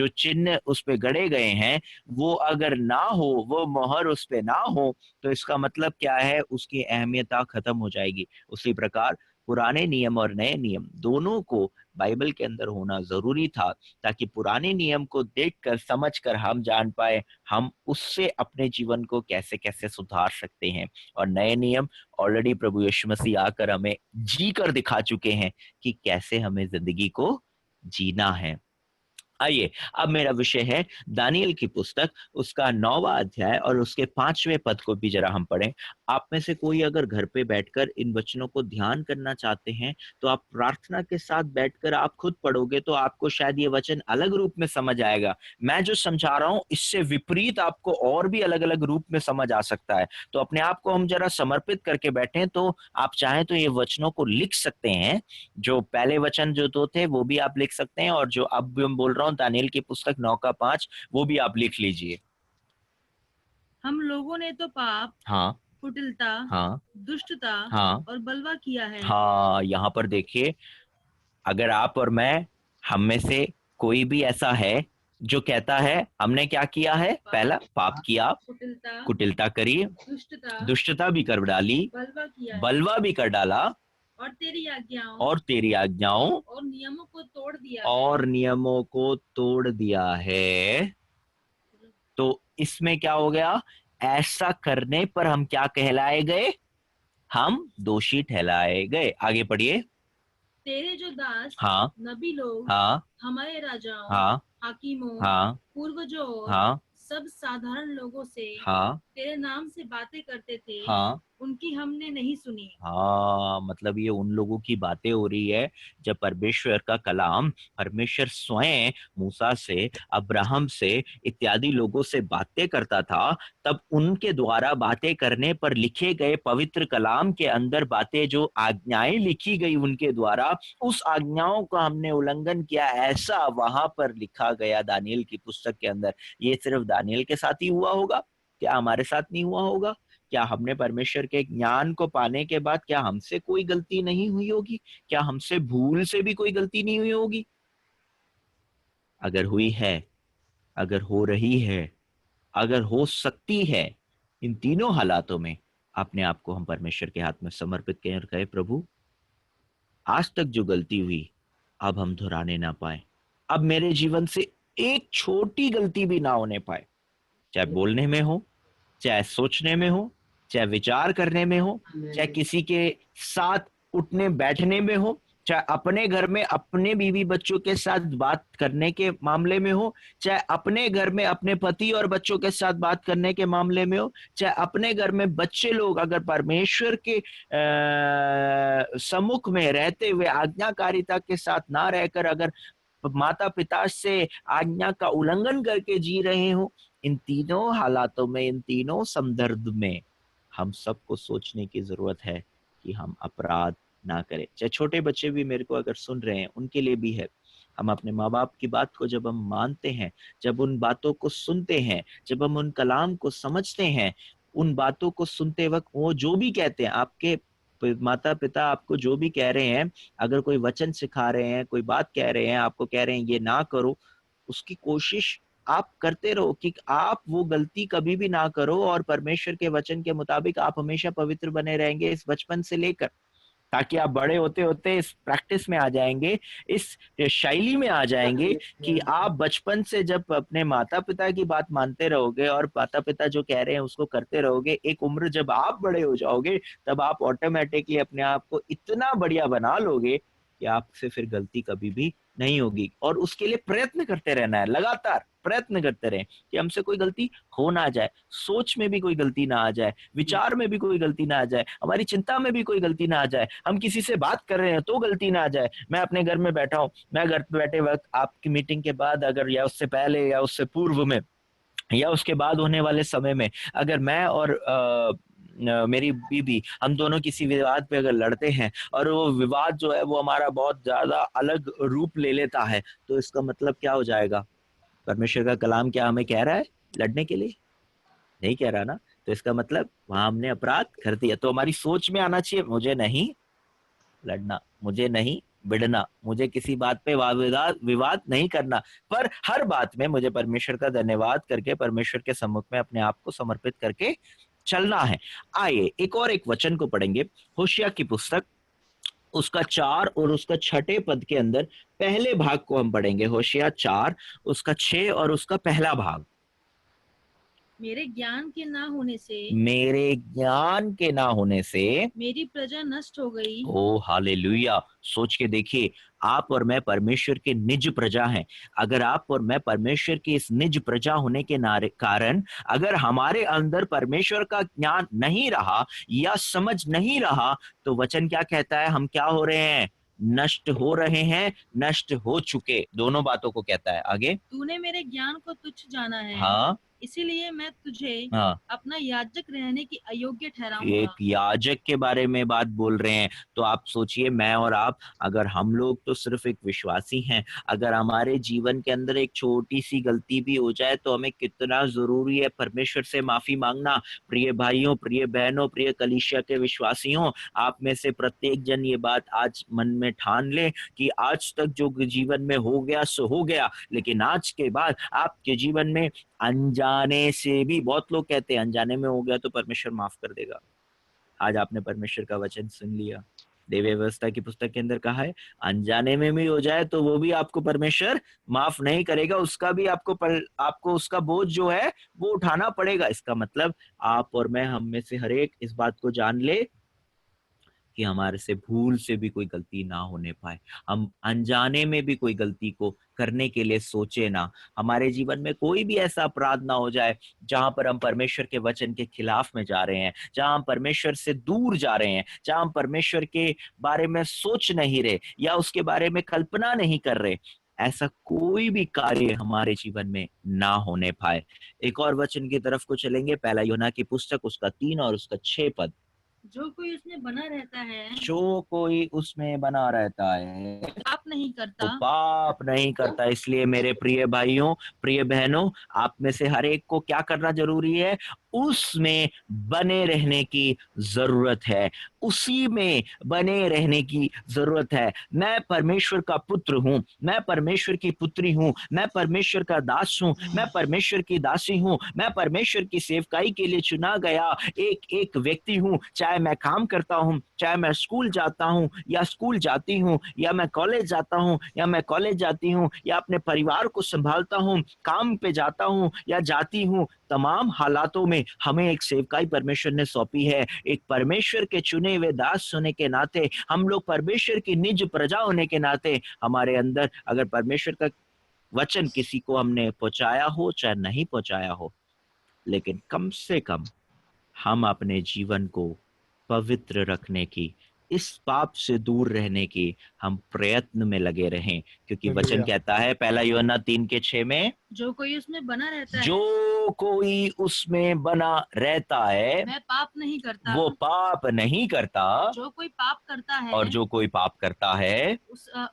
चिन्ह उस पे गढ़े गए हैं, वो अगर ना हो, वो मोहर उस पे ना हो, तो इसका मतलब क्या है, उसकी अहमियत खत्म हो जाएगी। उसी प्रकार पुराने नियम और नए नियम दोनों को बाइबल के अंदर होना जरूरी था, ताकि पुराने नियम को देखकर समझकर हम जान पाए हम उससे अपने जीवन को कैसे कैसे सुधार सकते हैं। और नए नियम ऑलरेडी प्रभु यीशु मसीह आकर हमें जी कर दिखा चुके हैं कि कैसे हमें जिंदगी को जीना है। आइए, अब मेरा विषय है दानियल की पुस्तक, उसका 9वां अध्याय और उसके 5वें पद को भी जरा हम पढ़ें। आप में से कोई अगर घर पे बैठकर इन वचनों को ध्यान करना चाहते हैं तो आप प्रार्थना के साथ बैठकर आप खुद पढ़ोगे तो आपको शायद ये वचन अलग रूप में समझ आएगा। मैं जो समझा रहा हूं इससे विपरीत आपको और भी अलग अलग रूप में समझ आ सकता है। तो अपने आप को हम जरा समर्पित करके बैठें, तो आप चाहें तो ये वचनों को लिख सकते हैं। जो पहले वचन जो दो थे वो भी आप लिख सकते हैं, और जो अब भी हम बोल रहा हूँ दानियल की पुस्तक 9 का 5 वो भी आप लिख लीजिए। हम लोगों ने तो पाप, हाँ, कुटिलता, हाँ, दुष्टता हाँ, और बलवा किया है। हाँ, यहाँ पर देखिए, अगर आप और मैं, हम में से कोई भी ऐसा है जो कहता है हमने क्या किया है, पहला पाप किया, कुटिलता करी, दुष्टता भी कर डाली, बलवा भी कर डाला, और तेरी आज्ञाओं और नियमों को तोड़ दिया है। तो इसमें क्या हो गया, ऐसा करने पर हम क्या कहलाए गए, हम दोषी ठहराए गए। आगे पढ़िए। तेरे जो दास हाँ, नबी लोग, हाँ, हमारे राजाओं, हाँ, हाकिमों, हाँ, पूर्वजों और हाँ, सब साधारण लोगों से हाँ, तेरे नाम से बातें करते थे, हाँ, उनकी हमने नहीं सुनी। हाँ, मतलब ये उन लोगों की बातें हो रही है जब परमेश्वर का कलाम, परमेश्वर स्वयं मूसा से, अब्राहम से इत्यादि लोगों से बातें करता था, तब उनके द्वारा बातें करने पर लिखे गए पवित्र कलाम के अंदर बातें, जो आज्ञाएं लिखी गई उनके द्वारा, उस आज्ञाओं का हमने उल्लंघन किया, ऐसा वहां पर लिखा गया दानियल की पुस्तक के अंदर। ये सिर्फ दानियल के साथ ही हुआ होगा क्या, हमारे साथ नहीं हुआ होगा क्या? हमने परमेश्वर के ज्ञान को पाने के बाद क्या हमसे कोई गलती नहीं हुई होगी? क्या हमसे भूल से भी कोई गलती नहीं हुई होगी? अगर हुई है, अगर हो रही है, अगर हो सकती है, इन तीनों हालातों में अपने आप को हम परमेश्वर के हाथ में समर्पित करें और कहें, प्रभु आज तक जो गलती हुई अब हम दोहराने ना पाए, अब मेरे जीवन से एक छोटी गलती भी ना होने पाए, चाहे बोलने में हो, चाहे सोचने में हो, चाहे विचार करने में हो, चाहे किसी के साथ उठने बैठने में हो, चाहे अपने घर में अपने बीवी बच्चों के साथ बात करने के मामले में हो, चाहे अपने घर में अपने पति और बच्चों के साथ बात करने के मामले में हो, चाहे अपने घर में बच्चे लोग अगर परमेश्वर के सम्मुख में रहते हुए आज्ञाकारिता के साथ ना रहकर अगर माता पिता से आज्ञा का उल्लंघन करके जी रहे हो, इन तीनों हालातों में, इन तीनों संदर्भ में हम सबको सोचने की जरूरत है कि हम अपराध ना करें। चाहे छोटे बच्चे भी मेरे को अगर सुन रहे हैं, उनके लिए भी है। हम अपने माँ बाप की बात को जब हम मानते हैं, जब उन बातों को सुनते हैं, जब हम उन कलाम को समझते हैं, उन बातों को सुनते वक्त वो जो भी कहते हैं, आपके माता पिता आपको जो भी कह रहे हैं, अगर कोई वचन सिखा रहे हैं, कोई बात कह रहे हैं, आपको कह रहे हैं ये ना करो, उसकी कोशिश आप करते रहो कि आप वो गलती कभी भी ना करो, और परमेश्वर के वचन के मुताबिक आप हमेशा पवित्र बने रहेंगे इस बचपन से लेकर, ताकि आप बड़े होते होते इस प्रैक्टिस में आ जाएंगे, इस शैली में आ जाएंगे कि आप बचपन से जब अपने माता पिता की बात मानते रहोगे और माता पिता जो कह रहे हैं उसको करते रहोगे, एक उम्र जब आप बड़े हो जाओगे तब आप ऑटोमेटिकली अपने आप को इतना बढ़िया बना लोगे कि आपसे फिर गलती कभी भी नहीं होगी। और उसके लिए प्रयत्न करते रहना है, लगातार प्रयत्न करते रहें कि हमसे कोई गलती हो ना जाए, सोच में भी कोई गलती ना आ जाए, विचार में भी कोई गलती ना आ जाए, हमारी चिंता में भी कोई गलती ना आ जाए, हम किसी से बात कर रहे हैं तो गलती ना आ जाए। मैं अपने घर में बैठा हूँ, मैं घर पे बैठे वक्त आपकी मीटिंग के बाद अगर, या उससे पहले या उससे पूर्व में या उसके बाद होने वाले समय में, अगर मैं और मेरी बीबी, हम दोनों किसी विवाद पे अगर लड़ते हैं और वो विवाद जो है वो हमारा बहुत ज्यादा अलग रूप ले लेता है, तो इसका मतलब क्या हो जाएगा? परमेश्वर का कलाम क्या हमें कह रहा है लड़ने के लिए? नहीं कह रहा ना। तो इसका मतलब वहां हमने अपराध कर दिया। तो हमारी सोच में आना चाहिए, मुझे नहीं लड़ना, मुझे नहीं बिड़ना, मुझे किसी बात पे विवाद नहीं करना, पर हर बात में मुझे परमेश्वर का धन्यवाद करके परमेश्वर के सम्मुख में अपने आप को समर्पित करके चलना है। आइए एक वचन को पढ़ेंगे, होशिया की पुस्तक, उसका 4 और उसका 6 पद के अंदर पहले भाग को हम पढ़ेंगे। होशिया 4 उसका 6 और उसका पहला भाग। मेरे ज्ञान के ना होने से मेरे ज्ञान के ना होने से मेरी प्रजा नष्ट हो गई। ओ हालेलुया। सोच के देखिए, आप और मैं परमेश्वर के निज प्रजा हैं। अगर आप और मैं परमेश्वर की इस निज प्रजा होने के कारण अगर हमारे अंदर परमेश्वर का ज्ञान नहीं रहा या समझ नहीं रहा, तो वचन क्या कहता है? हम क्या हो रहे हैं? नष्ट हो रहे हैं, नष्ट हो चुके। दोनों बातों को कहता है। आगे, तूने मेरे ज्ञान को तुच्छ जाना है, हाँ इसीलिए मैं तुझे हाँ, अपना याजक रहने की अयोग्य एक ठहराऊंगा। याजक के बारे में बात बोल रहे हैं। तो आप सोचिए, मैं और आप, अगर हम लोग तो सिर्फ एक विश्वासी हैं, अगर हमारे जीवन के अंदर एक छोटी सी गलती भी हो जाए तो हमें कितना जरूरी है परमेश्वर से माफी मांगना। प्रिय भाइयों, प्रिय बहनों, प्रिय कलीसिया के विश्वासियों, आप में से प्रत्येक जन ये बात आज मन में ठान ले कि आज तक जो जीवन में हो गया सो हो गया, लेकिन आज के बाद आपके जीवन में अनजाने से भी, बहुत लोग कहते हैं अनजाने में हो गया तो परमेश्वर माफ कर देगा। आज आपने परमेश्वर का वचन सुन लिया। देव व्यवस्था की पुस्तक के अंदर कहा है, अनजाने में भी हो जाए तो वो भी आपको परमेश्वर माफ नहीं करेगा, उसका भी आपको उसका बोझ जो है वो उठाना पड़ेगा। इसका मतलब आप और मैं, हम में से हर एक इस बात को जान ले कि हमारे से भूल से भी कोई गलती ना होने पाए, हम अनजाने में भी कोई गलती को करने के लिए सोचे ना। हमारे जीवन में कोई भी ऐसा अपराध ना हो जाए जहां पर हम परमेश्वर के वचन के खिलाफ में जा रहे हैं, जहां हम परमेश्वर से दूर जा रहे हैं, जहां हम परमेश्वर के बारे में सोच नहीं रहे या उसके बारे में कल्पना नहीं कर रहे। ऐसा कोई भी कार्य हमारे जीवन में ना होने पाए। एक और वचन की तरफ को चलेंगे, पहला यूहन्ना की पुस्तक, उसका 3 और उसका 6 पद। जो कोई उसमें बना रहता है, जो कोई उसमें बना रहता है पाप नहीं तो करता। पाप नहीं करता। इसलिए मेरे प्रिय भाइयों, प्रिय बहनों, आप में से हर एक को क्या करना जरूरी है? उसमें बने रहने की जरूरत है, उसी में बने रहने की जरूरत है। मैं परमेश्वर का पुत्र हूं, मैं परमेश्वर की पुत्री हूं, मैं परमेश्वर का दास हूं, मैं परमेश्वर की दासी हूं, मैं परमेश्वर की सेवकाई के लिए चुना गया एक व्यक्ति हूं। चाहे मैं काम करता हूं, चाहे मैं स्कूल जाता हूं या स्कूल जाती हूं, या मैं कॉलेज जाता हूं या मैं कॉलेज जाती हूं, या अपने परिवार को संभालता हूं, काम पे जाता हूं या जाती हूं, तमाम हालातों में हमें एक सेवकाई परमेश्वर ने सौंपी है। एक परमेश्वर के चुने हुए दास होने के नाते, हम लोग परमेश्वर की निज प्रजा होने के नाते, हमारे अंदर अगर परमेश्वर का वचन किसी को हमने पहुंचाया हो चाहे नहीं पहुंचाया हो, लेकिन कम से कम हम अपने जीवन को पवित्र रखने की, इस पाप से दूर रहने की हम प्रयत्न में लगे रहें। क्योंकि वचन कहता है पहला यूहन्ना 3:6 में, जो कोई उसमें बना रहता है, जो कोई उसमें बना रहता है वह पाप नहीं करता। वो पाप नहीं करता, जो कोई पाप करता है, और जो कोई पाप करता है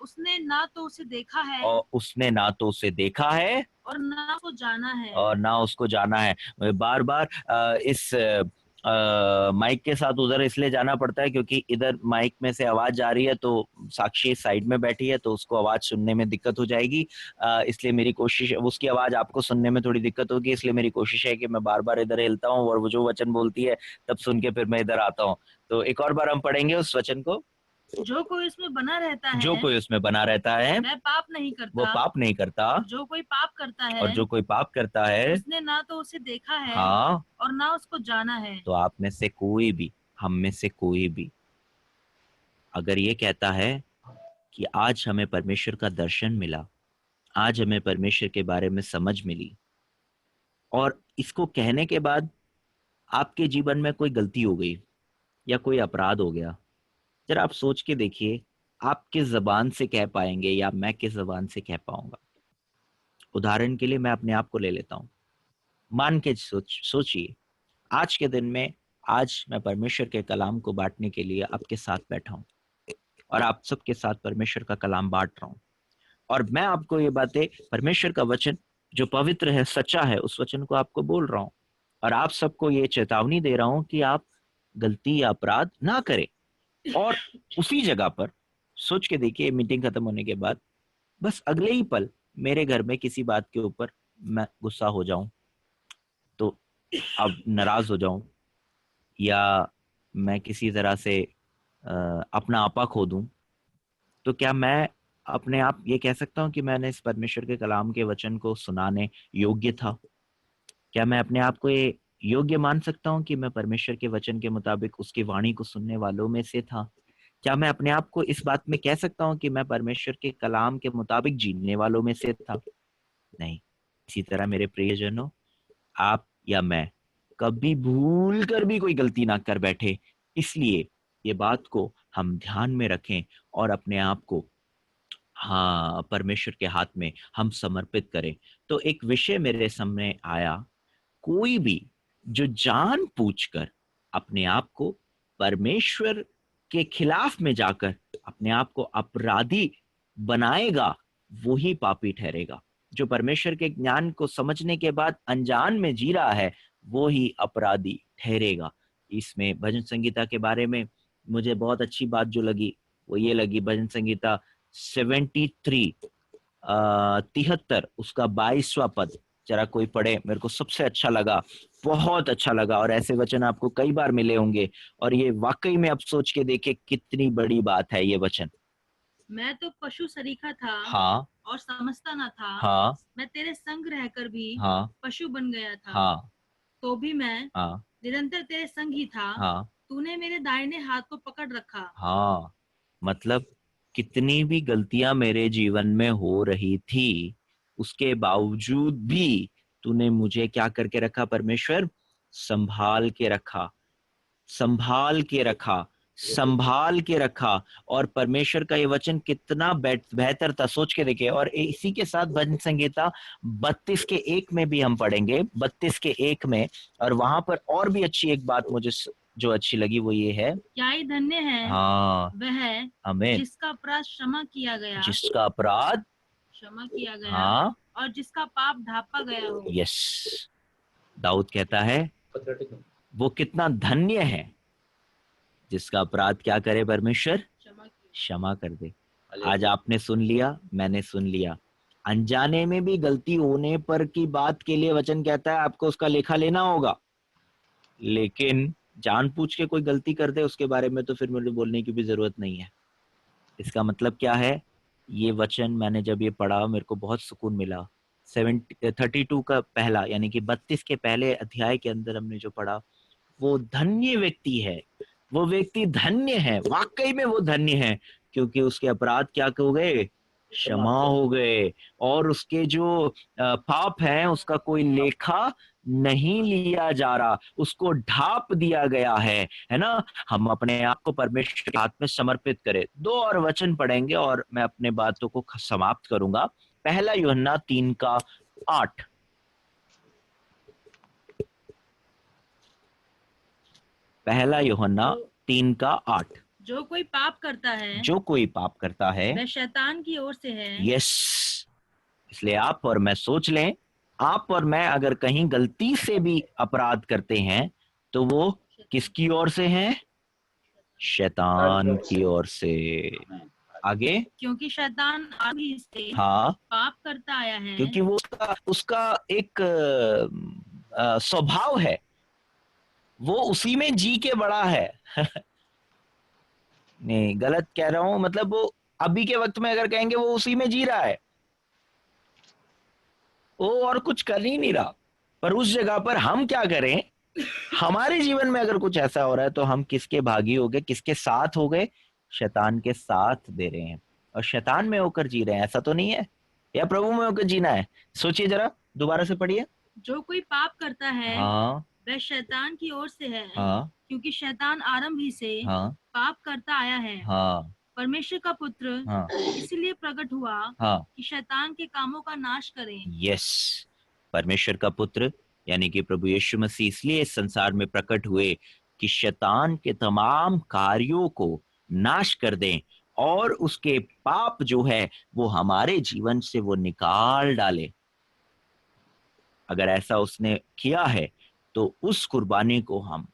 उसने ना तो उसे देखा है, और उसने ना तो उसे देखा है और ना उसको जाना है। और ना उसको जाना है। बार बार इस माइक के साथ उधर इसलिए जाना पड़ता है क्योंकि इधर माइक में से आवाज जा रही है, तो साक्षी साइड में बैठी है तो उसको आवाज सुनने में दिक्कत हो जाएगी। इसलिए मेरी कोशिश, उसकी आवाज आपको सुनने में थोड़ी दिक्कत होगी, इसलिए मेरी कोशिश है कि मैं बार बार इधर हिलता हूँ और वो जो वचन बोलती है तब सुन के फिर मैं इधर आता हूँ। तो एक और बार हम पढ़ेंगे उस वचन को। जो कोई उसमें बना रहता है, जो कोई उसमें बना रहता है वह पाप नहीं करता। वो पाप नहीं करता। जो कोई पाप करता है, और जो कोई पाप करता है उसने ना तो उसे देखा है, हाँ, और ना उसको जाना है। तो आप में से कोई भी, हम में से कोई भी अगर ये कहता है कि आज हमें परमेश्वर का दर्शन मिला, आज हमें परमेश्वर के बारे में समझ मिली, और इसको कहने के बाद आपके जीवन में कोई गलती हो गई या कोई अपराध हो गया, जरा आप सोच के देखिए, आप किस जबान से कह पाएंगे या मैं किस जबान से कह पाऊंगा। उदाहरण के लिए मैं अपने आप को ले लेता हूं। मान के सोचिए, आज के दिन में आज मैं परमेश्वर के कलाम को बांटने के लिए आपके साथ बैठा हूं और आप सबके साथ परमेश्वर का कलाम बांट रहा हूं, और मैं आपको ये बातें, परमेश्वर का वचन जो पवित्र है, सच्चा है, उस वचन को आपको बोल रहा हूं, और आप सबको ये चेतावनी दे रहा हूं कि आप गलती या अपराध ना करें। और उसी जगह पर सोच के देखिए, मीटिंग खत्म होने के बाद बस अगले ही पल मेरे घर में किसी बात के ऊपर मैं गुस्सा हो जाऊं, तो अब नाराज हो जाऊं, या मैं किसी तरह से अपना आपा खो दूं, तो क्या मैं अपने आप ये कह सकता हूं कि मैंने इस परमेश्वर के कलाम के वचन को सुनाने योग्य था? क्या मैं अपने आप को ये योग्य मान सकता हूँ कि मैं परमेश्वर के वचन के मुताबिक उसकी वाणी को सुनने वालों में से था? क्या मैं अपने आप को इस बात में कह सकता हूँ कि मैं परमेश्वर के कलाम के मुताबिक जीने वालों में से था? नहीं। इसी तरह मेरे प्रियजनों, आप या मैं कभी भूल कर भी कोई गलती ना कर बैठे, इसलिए ये बात को हम ध्यान में रखें और अपने आप को परमेश्वर के हाथ में हम समर्पित करें। तो एक विषय मेरे सामने आया, कोई भी जो जानबूझकर अपने आप को परमेश्वर के खिलाफ में जाकर अपने आप को अपराधी बनाएगा, वो ही पापी ठहरेगा। जो परमेश्वर के ज्ञान को समझने के बाद अनजान में जी रहा है, वो ही अपराधी ठहरेगा। इसमें भजन संगीता के बारे में मुझे बहुत अच्छी बात जो लगी वो ये लगी, भजन संगीता 73 73 उसका 22वां पद जरा कोई पढ़े, मेरे को सबसे अच्छा लगा, बहुत अच्छा लगा। और ऐसे वचन आपको कई बार मिले होंगे और ये वाकई में अब सोच के देखे कितनी बड़ी बात है ये वचन। मैं तो पशु सरीखा था हाँ और समझता ना था। हाँ मैं तेरे संग रहकर भी हाँ पशु बन गया था। हाँ तो भी मैं हाँ निरंतर तेरे संग ही था। हाँ तूने मेरे दाहिने हाथ को पकड़ रखा। हाँ, मतलब कितनी भी गलतियां मेरे जीवन में हो रही थी, उसके बावजूद भी तूने मुझे क्या करके रखा परमेश्वर? संभाल के रखा, संभाल के रखा, संभाल के रखा। और परमेश्वर का ये वचन कितना बेहतर था, सोच के देखिए। और इसी के साथ भजन संगीता 32 के 1 में भी हम पढ़ेंगे, 32 के 1 में। और वहां पर और भी अच्छी एक बात मुझे जो अच्छी लगी वो ये है, क्या ही धन्य है हाँ वह हमें जिसका अपराध क्षमा किया गया, जिसका अपराध क्षमा किया गया, हाँ और जिसका पाप ढापा गया हो। यस, दाऊद कहता है वो कितना धन्य है जिसका अपराध क्या करे परमेश्वर? क्षमा कर दे। आज आपने सुन लिया, मैंने सुन लिया, अनजाने में भी गलती होने पर की बात के लिए वचन कहता है आपको उसका लेखा लेना होगा। लेकिन जानबूझ के कोई गलती कर दे उसके बारे में तो फिर मुझे बोलने की भी जरूरत नहीं है। इसका मतलब क्या है? ये वचन मैंने जब ये पढ़ा मेरे को बहुत सुकून मिला। 32 का पहला यानी कि 32 के पहले अध्याय के अंदर हमने जो पढ़ा, वो धन्य व्यक्ति है, वो व्यक्ति धन्य है, वाकई में वो धन्य है, क्योंकि उसके अपराध क्या हो गए? क्षमा हो गए। और उसके जो पाप हैं उसका कोई लेखा नहीं लिया जा रहा, उसको ढाप दिया गया है ना। हम अपने आप को परमेश्वर के हाथ में समर्पित करें। 2 और वचन पढ़ेंगे और मैं अपने बातों को समाप्त करूंगा। पहला यूहन्ना 3 का 8। पहला यूहन्ना 3 का 8। जो कोई पाप करता है, जो कोई पाप करता है वह शैतान की ओर से है। यस, इसलिए आप और मैं सोच लें, आप और मैं अगर कहीं गलती से भी अपराध करते हैं तो वो किसकी ओर से है? शैतान की ओर से। आगे, क्योंकि शैतान आदि से हाँ पाप करता आया है, क्योंकि वो उसका एक स्वभाव है, वो उसी में जी के बड़ा है। नहीं गलत कह रहा हूं, मतलब वो अभी के वक्त में अगर कहेंगे वो उसी में जी रहा है, वो और कुछ कर ही नहीं रहा। पर उस जगह पर हम क्या करें? हमारे जीवन में अगर कुछ ऐसा हो रहा है तो हम किसके भागी हो गए, किसके साथ हो गए? शैतान के साथ दे रहे हैं और शैतान में होकर जी रहे हैं। ऐसा तो नहीं है, या प्रभु में होकर जीना है? सोचिए जरा, दोबारा से पढ़िए। जो कोई पाप करता है हाँ वह शैतान की ओर से है, हाँ क्योंकि शैतान आरंभ ही से हाँ पाप करता आया है। हाँ परमेश्वर का पुत्र हाँ इसलिए प्रकट हुआ हाँ कि शैतान के कामों का नाश करे। यस, परमेश्वर का पुत्र यानी कि प्रभु यीशु मसीह इसलिए इस संसार में प्रकट हुए कि शैतान के तमाम कार्यों को नाश कर दें और उसके पाप जो है वो हमारे जीवन से वो निकाल डाले। अगर ऐसा उसने किया है तो उस कुर्बानी को हम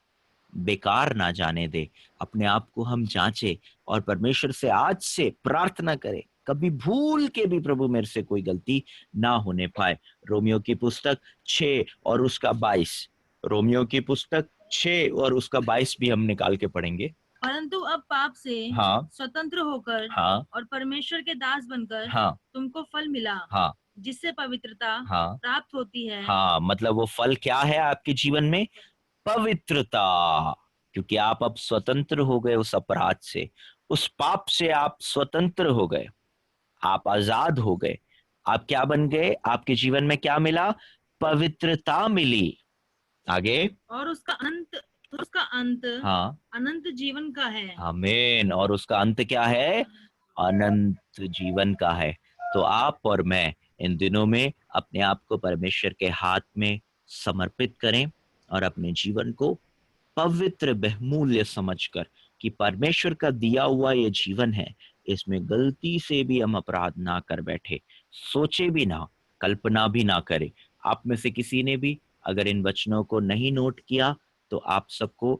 बेकार ना जाने दे, अपने आप को हम जांचे और परमेश्वर से आज से प्रार्थना करें कभी भूल के भी प्रभु मेरे से कोई गलती ना होने पाए। रोमियो की पुस्तक 6 और उसका 22, रोमियो की पुस्तक 6 और उसका 22 भी हम निकाल के पढ़ेंगे। परंतु अब पाप से हाँ स्वतंत्र होकर हाँ और परमेश्वर के दास बनकर हाँ तुमको फल मिला। हाँ जिससे पवित्रता हाँ प्राप्त होती है। हाँ, मतलब वो फल क्या है आपके जीवन में? पवित्रता। क्योंकि आप अब स्वतंत्र हो गए उस अपराध से, उस पाप से आप स्वतंत्र हो गए, आप आजाद हो गए। आप क्या बन गए? आपके जीवन में क्या मिला? पवित्रता मिली। आगे। और उसका अंत हाँ, अनंत जीवन का है। आमीन। और उसका अंत क्या है? अनंत जीवन का है। तो आप और मैं इन दिनों में अपने आप को परमेश्वर के हाथ में समर्पित करें और अपने जीवन को पवित्र बहुमूल्य समझकर कि परमेश्वर का दिया हुआ ये जीवन है, इसमें गलती से भी हम अपराध ना कर बैठे, सोचे भी ना, कल्पना भी ना करें। आप में से किसी ने भी अगर इन वचनों को नहीं नोट किया तो आप सबको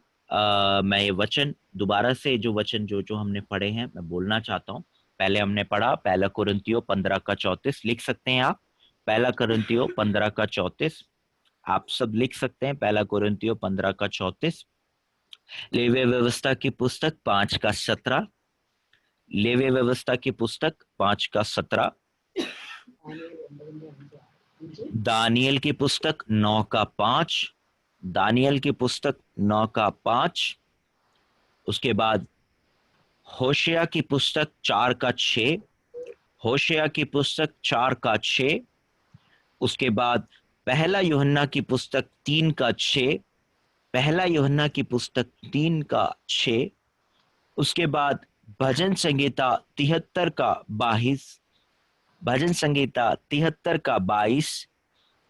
मैं ये वचन दोबारा से जो वचन जो हमने पढ़े हैं मैं बोलना चाहता हूँ। पहले हमने पढ़ा 1 कुरिन्थियों 15:34, लिख सकते हैं आप? 1 कुरिन्थियों 15:34 आप सब लिख सकते हैं। 1 कुरिन्थियों 15:34। लेवीय व्यवस्था की पुस्तक 5:17, लेवीय व्यवस्था की पुस्तक 5:17, दानियल की पुस्तक 9:5, दानियल की पुस्तक 9:5, उसके बाद होशिया की पुस्तक 4:6, होशिया की पुस्तक 4:6, उसके बाद पहला यूहन्ना की पुस्तक 3:6, पहला यूहन्ना की पुस्तक 3:6, उसके बाद भजन संगीता 73:22, भजन संगीता 73:22,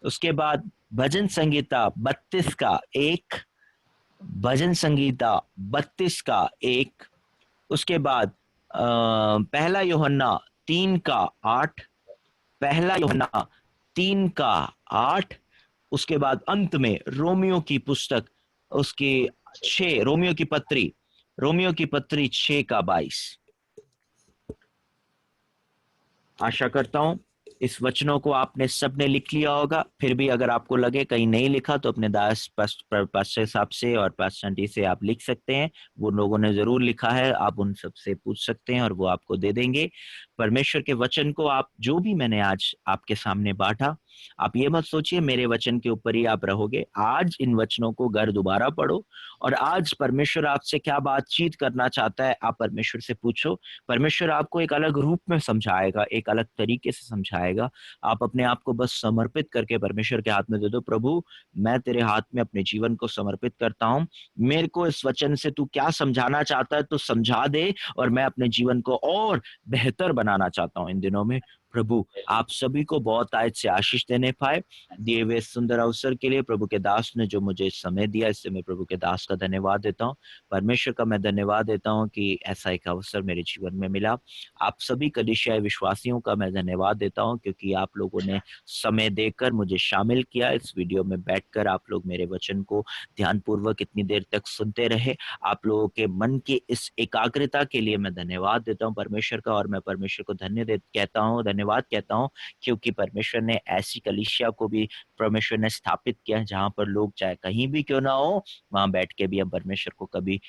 उसके बाद भजन संगीता 32:1, भजन संगीता 32:1, उसके बाद पहला यूहन्ना 3:8, पहला यूहन्ना 3:8, उसके बाद अंत में रोमियो की पुस्तक उसकी 6, रोमियो की पत्री 6:22। आशा करता हूं इस वचनों को आपने सबने लिख लिया होगा। फिर भी अगर आपको लगे कहीं नहीं लिखा तो अपने दास पास्टर साहब से और पास्टर आंटी से आप लिख सकते हैं, वो लोगों ने जरूर लिखा है, आप उन सबसे पूछ सकते हैं और वो आपको दे देंगे। परमेश्वर के वचन को आप जो भी मैंने आज आपके सामने बांटा, आप ये मत सोचिए मेरे वचन के ऊपर ही आप रहोगे। आज इन वचनों को घर दोबारा पढ़ो और आज परमेश्वर आपसे क्या बातचीत करना चाहता है आप परमेश्वर से पूछो। परमेश्वर आपको एक अलग रूप में समझाएगा, एक अलग तरीके से समझाएगा। आप अपने आप को बस समर्पित करके परमेश्वर के हाथ में दे दो। प्रभु, मैं तेरे हाथ में अपने जीवन को समर्पित करता हूँ, मेरे को इस वचन से तू क्या समझाना चाहता है तो समझा दे और मैं अपने जीवन को और बेहतर बनाना चाहता हूँ इन दिनों में। प्रभु, आप सभी को बहुत आयत से आशीष देने पाए। दिए हुए सुंदर अवसर के लिए प्रभु के दास ने जो मुझे समय दिया, इससे मैं प्रभु के दास का धन्यवाद देता हूँ। परमेश्वर का मैं धन्यवाद देता हूँ कि ऐसा एक अवसर मेरे जीवन में मिला। आप सभी कलीसिया विश्वासियों का मैं धन्यवाद देता हूँ क्योंकि आप लोगों ने समय देकर मुझे शामिल किया। इस वीडियो में बैठकर आप लोग मेरे वचन को ध्यानपूर्वक इतनी देर तक सुनते रहे। आप लोगों के मन की इस एकाग्रता के लिए मैं धन्यवाद देता हूँ परमेश्वर का। और मैं परमेश्वर को धन्यवाद कहता हूँ क्योंकि परमेश्वर ने ऐसी कलीसिया को भी परमेश्वर ने स्थापित किया जहां पर लोग चाहे कहीं भी क्यों ना हो, वहां बैठ के भी हम परमेश्वर को कभी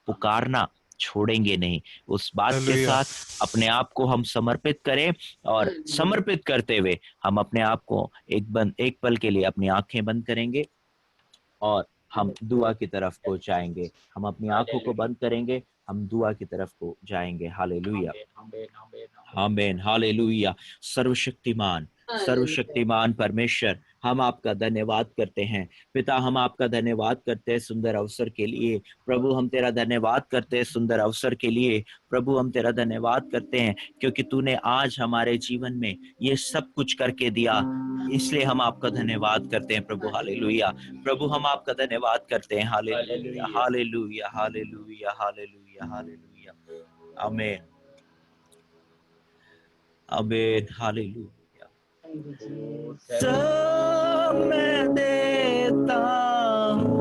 पुकारना छोड़ेंगे नहीं। उस बात के साथ अपने आप को हम समर्पित करें और समर्पित करते हुए हम अपने आप को एक पल के लिए अपनी आंखें बंद करेंगे और हम दुआ की तरफ को जाएंगे। हम अपनी आंखों को बंद करेंगे, हम दुआ की तरफ को जाएंगे। हालेलुया, आमीन, हालेलुया। सर्वशक्तिमान परमेश्वर, हम आपका धन्यवाद करते हैं। पिता, हम आपका धन्यवाद करते हैं सुंदर अवसर के लिए। प्रभु, हम तेरा धन्यवाद करते हैं सुंदर अवसर के लिए। प्रभु, हम तेरा धन्यवाद करते हैं क्योंकि तूने आज हमारे जीवन में ये सब कुछ करके दिया, इसलिए हम आपका धन्यवाद करते हैं प्रभु। हालेलुया। प्रभु, हम आपका धन्यवाद करते हैं। Hallelujah, hallelujah, hallelujah, hallelujah, hallelujah, आमीन, आमीन, हालेलुया। सब मैं देता हूँ,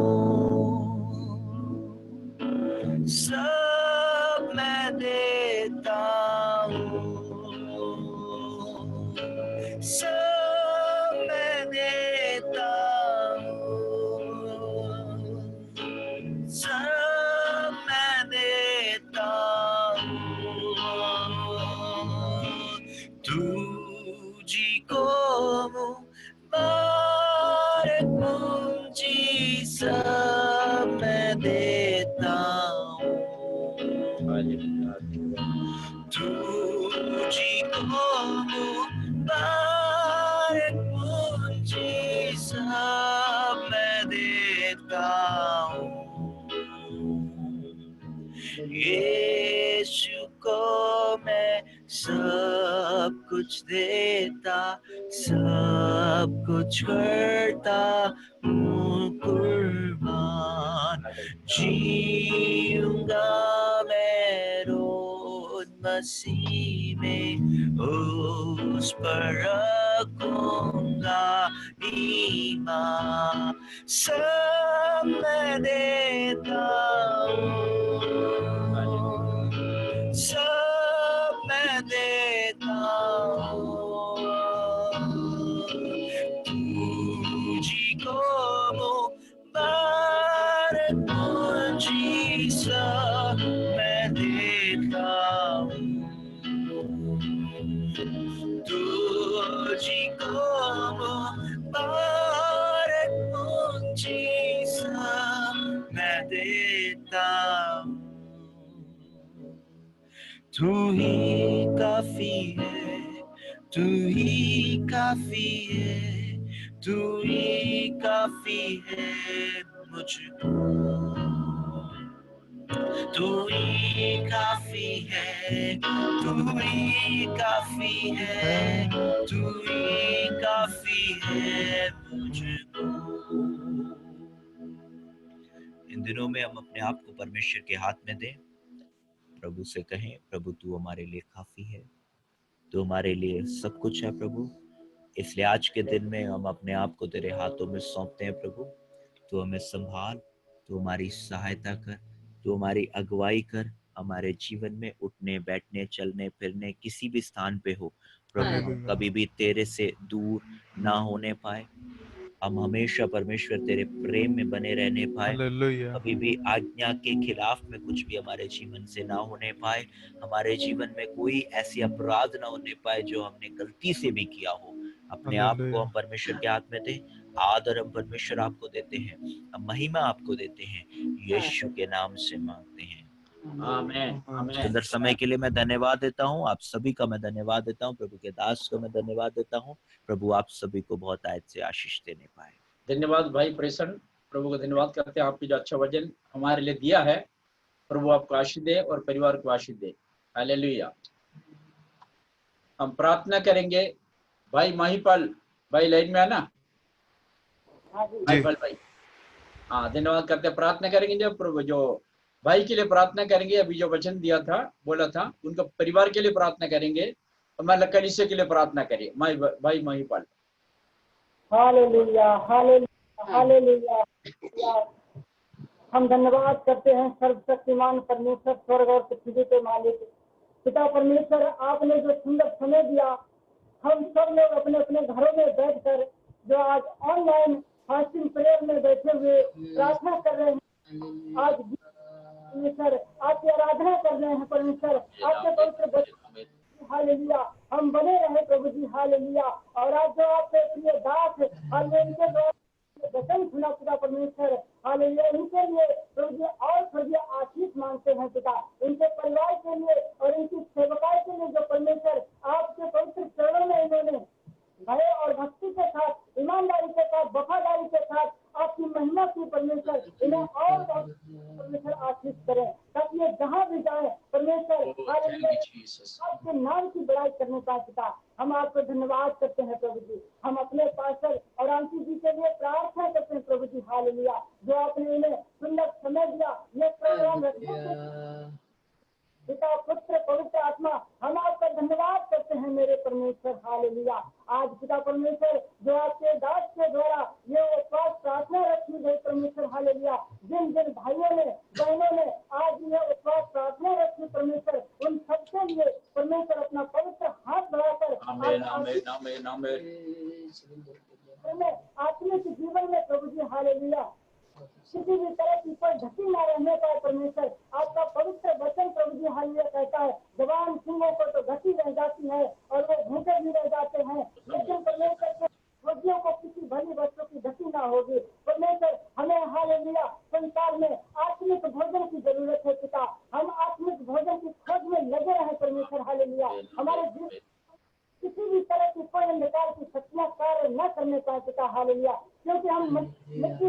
सब मैं देता हूँ, सब मैं देता हूँ, सब मैं देता हूँ, तुझी को तुझको मुबारक मुझे सब मैं देता हूँ, यीशु को मैं सब कुछ देता, सब कुछ करता हूँ कुर्बान। जीऊंगा मैं रोज मसीह में, उस पर रखूंगा ईमान, सब मैं देता हूँ, सब मैं देता हूँ, तुझको मुबारक मुझे सब मैं देता हूँ, तुझको मुबारक मुझे सब मैं देता हूँ। तू ही काफी है, तू ही काफी है, तू ही काफी है मुझको, तू ही काफी है, तू ही काफी है, तू ही काफी है मुझको। इन दिनों में हम अपने आप को परमेश्वर के हाथ में दें, प्रभु से कहें, प्रभु तू हमारे लिए काफी है, तू हमारे लिए सब कुछ है प्रभु। इसलिए आज के दिन में हम अपने आप को तेरे हाथों में सौंपते हैं प्रभु। तू हमें संभाल, तू हमारी सहायता कर, तू हमारी अगुवाई कर, हमारे जीवन में उठने बैठने चलने फिरने किसी भी स्थान पे हो प्रभु, हम कभी भी तेरे से दूर ना होने पाए, हम हमेशा परमेश्वर तेरे प्रेम में बने रहने पाए, कभी भी आज्ञा के खिलाफ में कुछ भी हमारे जीवन से ना होने पाए, हमारे जीवन में कोई ऐसी अपराध ना होने पाए जो हमने गलती से भी किया हो। अपने आप को हम परमेश्वर के हाथ में दें, आदर हम परमेश्वर आपको देते हैं, हम महिमा आपको देते हैं, यीशु के नाम से मांगते हैं। आमीन आमीन। सुंदर समय के लिए मैं धन्यवाद देता हूँ, आप सभी का मैं धन्यवाद देता हूँ, प्रभु के दास को मैं धन्यवाद देता हूँ। प्रभु आप सभी को बहुत आयत से आशीष देने पाए। धन्यवाद भाई प्रेषण, प्रभु को धन्यवाद करते हैं, आपकी जो अच्छा वचन हमारे लिए दिया है, प्रभु आपको आशीष दे और परिवार को आशीष दे। हालेलुया। हम प्रार्थना करेंगे। भाई महिपाल भाई लाइन में है ना? महिपाल भाई, हाँ धन्यवाद करते हैं। प्रार्थना करेंगे जो प्रभु जो भाई के लिए प्रार्थना करेंगे, अभी जो वचन दिया था बोला था उनका परिवार के लिए प्रार्थना करेंगे, और मैं कलीसिया के लिए प्रार्थना करिए। भाई महिपाल। Hallelujah hallelujah hallelujah. हम धन्यवाद करते हैं सर्वशक्तिमान परमेश्वर, स्वर्ग और पृथ्वी के मालिक पिता परमेश्वर, आपने जो सुंदर समय दिया, हम सब लोग अपने अपने घरों में बैठकर जो आज ऑनलाइन फास्टिंग प्रेयर में बैठे हुए प्रार्थना कर रहे हैं, आज परमेश्वर आपकी आराधना कर रहे हैं परमेश्वर, आपके पवित्र हालेलुया हम बने रहे प्रभु जी हालेलुया। और आज जो आपके प्रिय दास हालेलुया वचन सुना पिता परमेश्वर हालेलुया, इनके लिए प्रभु जी और प्रभु आशीष मांगते हैं पिता, इनके परिवार के लिए और इनकी सेवकाई के लिए जो परमेश्वर आपके पवित्र चरणों में इन्होंने भय और भक्ति के साथ, ईमानदारी के साथ, वफादारी के साथ आपकी महिमा की परमेश्वर, इन्हें और परमेश्वर आशीष करें, ताकि ये जहाँ भी जाए परमेश्वर आपके नाम की बड़ाई करने का पिता हम आपको धन्यवाद करते हैं प्रभु जी। हम अपने पास्टर और आंटी जी के लिए प्रार्थना करते हैं प्रभु जी हालेलुया, जो आपने इन्हें सुंदर समय दिया ये प्रोग्राम रखने पिता पुत्र पवित्र आत्मा, हम आपका धन्यवाद करते हैं मेरे परमेश्वर हालेलुया। आज पिता परमेश्वर जो आपके दास के द्वारा ये उपवास प्रार्थना रखी गई परमेश्वर हालेलुया, जिन जिन भाइयों ने बहनों ने आज ये उपवास प्रार्थना रखी परमेश्वर, उन सबके लिए परमेश्वर अपना पवित्र हाथ बढ़ाकर आत्मिक जीवन में प्रभु जी हालेलुया किसी भी तरह की कोई ढकी न रहने पाए परमेश्वर, आपका पवित्र वचन प्रभु जी हालेलुया कहता है, जवान सिंहों को तो घसी रह जाती है और वो भूखे भी रह जाते हैं, लेकिन परमेश्वर के फौजियों को किसी भली वस्तु की घसी ना होगी। परमेश्वर हमें हालेलुया संसार में आत्मिक भोजन की जरूरत है पिता, हम आत्मिक भोजन की खोज हमारे जीवन किसी भी तरह की कोई अंधकार की शक्तियां कार्य न करने पाए पिता। हालेलुया, क्योंकि हम मिट्टी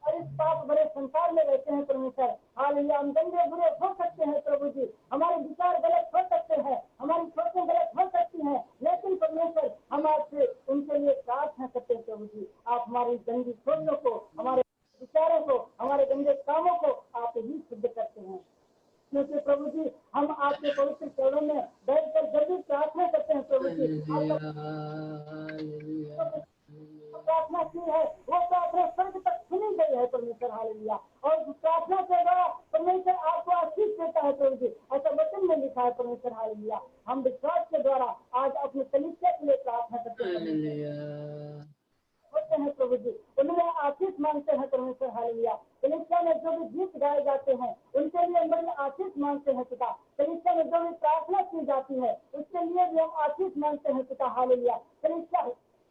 और इस पाप भरे संसार में रहते हैं परमेश्वर। हालेलुया, हम गंदे बुरे हो सकते हैं प्रभु जी, हमारे विचार गलत हो सकते हैं, हमारी सोचें गलत हो सकती हैं, लेकिन परमेश्वर हम आपसे उनके लिए प्रार्थना करते हैं प्रभु जी। आप हमारी गंदी सोचों को, हमारे विचारों को, हमारे गंदे कामों को आप ही शुद्ध करते हैं, क्योंकि प्रभु जी हम आपके पवित्र चरणों में बैठकर जब भी प्रार्थना करते हैं प्रभु जी, प्रार्थना की है वो प्रार्थना स्वर्ग तक सुनी गई है परमेश्वर। हालेलुया, और प्रार्थना के द्वारा परमेश्वर आपको आशीष देता है प्रभु जी, ऐसा वचन में लिखा है परमेश्वर। हालेलुया, हम विश्वास के द्वारा आज अपने कलीसिया के लिए प्रार्थना करते हैं प्रभु जी, उन्हें आशीष मांगते हैं परमेश्वर। हालेलुया, कलीसिया में जो भी गीत गाए जाते हैं उनके लिए हम बड़ी आशीष मांगते हैं पिता। कलीसिया में जो भी प्रार्थना की जाती है उसके लिए भी हम आशीष मांगते हैं पिता। हालेलुया,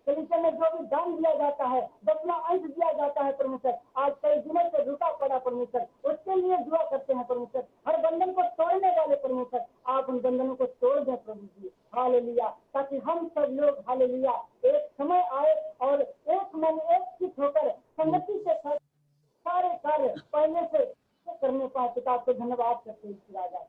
कलीसिया में जो भी दान दिया जाता है, दसवां अंश दिया जाता है परमेश्वर, आज कई दिनों से रुका पड़ा परमेश्वर, उसके लिए दुआ करते हैं परमेश्वर। हर बंधन को तोड़ने वाले परमेश्वर, आप उन बंधनों को तोड़ दें प्रभु जी। हालेलुया, ताकि हम सब लोग हालेलुया एक समय आए और एक मन एक चित्त होकर संगति के साथ सारे कार्य पहले से करने पाए पिता। आपको धन्यवाद करते हैं राजा,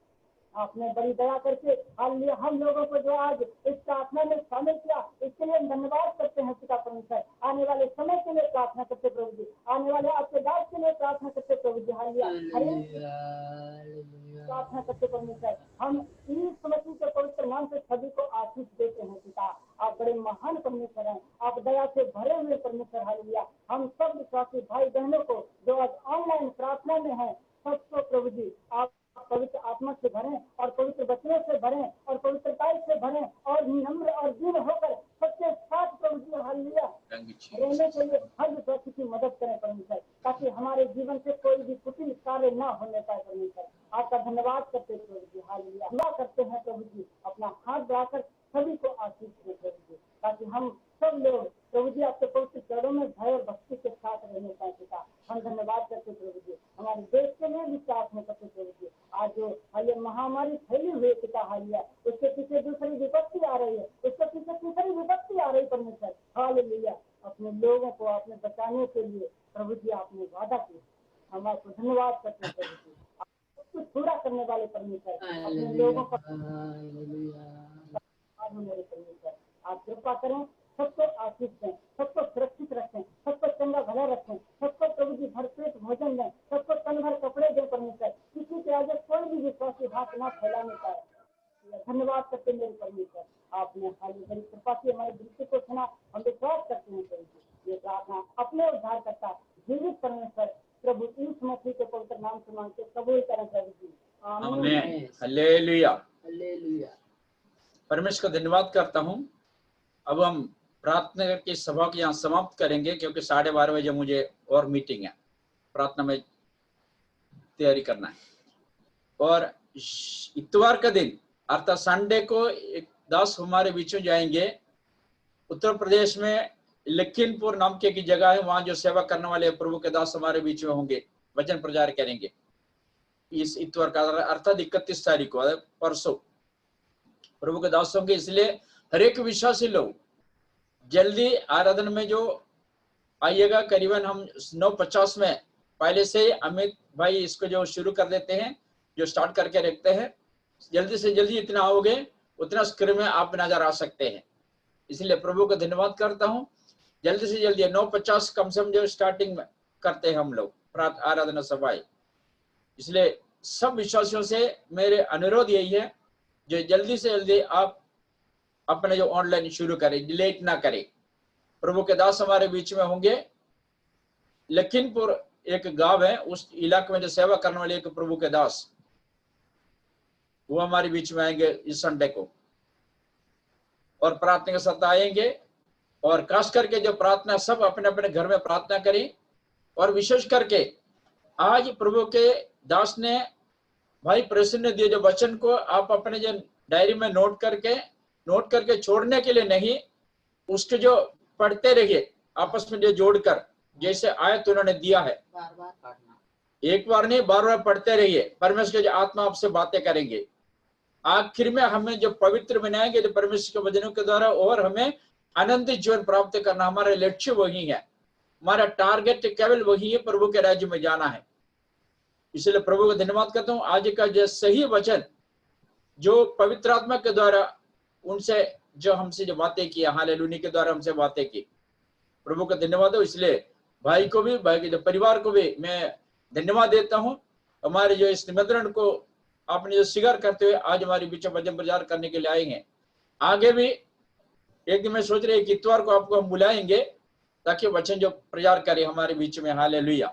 आपने बड़ी दया करके हालेलुया हम लोगों को जो आज इस प्रार्थना में शामिल किया इसके लिए हम धन्यवाद करते हैं पिता परमेश्वर। आने वाले समय के लिए प्रार्थना करते प्रभु जी, आने वाले आपके दास के लिए प्रार्थना करते प्रभु जी। हालेलुया, प्रार्थना करते परमेश्वर, हम यीशु मसीह के पवित्र नाम से सभी को आशीष देते हैं पिता। आप बड़े महान परमेश्वर हैं, आप दया से भरे हुए परमेश्वर। हालेलुया, हम सब विश्वासी भाई बहनों को जो आज ऑनलाइन प्रार्थना में है सबको प्रभु जी आप पवित्र आत्मा से भरें और पवित्र वचनों से भरें और पवित्रता से भरें और नम्र और दीन होकर सबके साथ प्रभु जी हालेलुया रहने के लिए हर व्यक्ति की मदद करें परमेश्वर, ताकि हमारे जीवन से कोई भी कुटिल कार्य न होने पाए परमेश्वर। आपका धन्यवाद करते हैं प्रभु जी। हालेलुया, दुआ करते हैं प्रभु जी, अपना हाथ बढ़ाकर सभी को आशीष दें प्रभु जी, ताकि हम सब लोग प्रभु जी आपके पवित्र चरणों में भय और भक्ति के साथ रहने पाए पिता। हम धन्यवाद करते प्रभु जी, हमारे देश के लिए भी प्रार्थना करते प्रभु जी। आज जो ये महामारी फैली हुई पिता हालेलुया, उसके पीछे दूसरी विपत्ति आ रही है, उसके पीछे तीसरी विपत्ति आ रही परमेश्वर। हालेलुया, अपने लोगों को आपने बचाने के लिए प्रभु जी आपने वादा किया, हम आपको धन्यवाद करते हैं प्रभु जी। कुछ पूरा करने वाले परमेश्वर, अपने लोगों का मेरे परमेश्वर आप कृपा करें, सबको आशीष दें, सबको सुरक्षित रखें, सबको चंगा भला रखें, सबको प्रभु जी भरपेट भोजन दें, सबको तन भर कपड़े दें परमेश्वर। किसी के आगे कोई भी विश्वासी हाथ ना फैलाने पाए। धन्यवाद करते मेरे परमेश्वर, आपने हाली बड़ी कृपा से हमारे दृष्टि को सुना। हम विश्वास करते हैं प्रभु जी, ये प्रार्थना अपने उद्धार करता जीवित परमेश्वर प्रभु यीशु मसीह के पवित्र नाम से मांगते कबूल करें प्रभु जी, आमीन। Hallelujah, hallelujah. परमेश्वर का धन्यवाद करता हूँ। अब हम प्रार्थना की सभा को यहाँ समाप्त करेंगे, क्योंकि 12:30 बजे मुझे और मीटिंग है, प्रार्थना में तैयारी करना है। और इतवार का दिन अर्थात संडे को एक दास हमारे बीच में जाएंगे। उत्तर प्रदेश में लखीमपुर नाम की जगह है, वहां जो सेवा करने वाले प्रभु के दास हमारे बीच में होंगे, वचन प्रचार करेंगे इस इतवार का अर्थात 31 तारीख को, परसों प्रभु के दास होंगे। इसलिए हर एक विश्वासी लोग जल्दी आराधना में जो आइएगा। करीबन हम 9:50 में पहले से अमित भाई इसको जो शुरू कर देते हैं, जो स्टार्ट करके रखते हैं। जल्दी से जल्दी इतना आओगे उतना स्क्रीन में आप नजर आ सकते हैं। इसलिए प्रभु को धन्यवाद करता हूँ। जल्दी से जल्दी 9:50 कम से कम जो स्टार्टिंग में करते हैं हम लोग आराधना सभाएं। इसलिए सब विश्वासियों से मेरे अनुरोध यही है, जो जल्दी से जल्दी आप अपने जो ऑनलाइन शुरू करें, लेट ना करें। प्रभु के दास हमारे बीच में होंगे। लखीमपुर एक गांव है, उस इलाके में जो सेवा करने वाले एक प्रभु के दास, वो हमारे बीच में आएंगे इस संडे को और प्रार्थना के साथ आएंगे। और खास करके जो प्रार्थना सब अपने अपने घर में प्रार्थना करें। और विशेष करके आज प्रभु के दास ने भाई प्रसन्न दिए जो वचन को आप अपने जो डायरी में नोट करके छोड़ने के लिए नहीं, उसके जो पढ़ते रहिए आपस में जो जोड़कर, जैसे आयत उन्होंने दिया है, बार-बार पढ़ना, एक बार नहीं बार-बार पढ़ते रहिए। परमेश्वर की आत्मा आपसे बातें करेंगे। आखिर में हमें जो पवित्र बनाएंगे जो परमेश्वर के वचनों के द्वारा, और हमें अनंत जीवन प्राप्त करना, हमारा लक्ष्य वही है, हमारा टारगेट केवल वही है, प्रभु के राज्य में जाना है। इसलिए प्रभु का धन्यवाद करता हूँ। आज का जो सही वचन जो पवित्र आत्मा के द्वारा उनसे जो हमसे जो बातें की, हालेलुया के द्वारा हमसे बातें की, प्रभु का धन्यवाद हो। इसलिए भाई को भी, भाई के जो परिवार को भी मैं धन्यवाद देता हूँ। हमारे जो इस निमंत्रण को आपने जो स्वीकार करते हुए आज हमारे बीच में वचन प्रचार करने के लिए आए हैं। आगे भी एक दिन मैं सोच रहे कि इतवार को आपको हम बुलाएंगे ताकि वचन जो प्रचार करे हमारे बीच में। हालेलुया,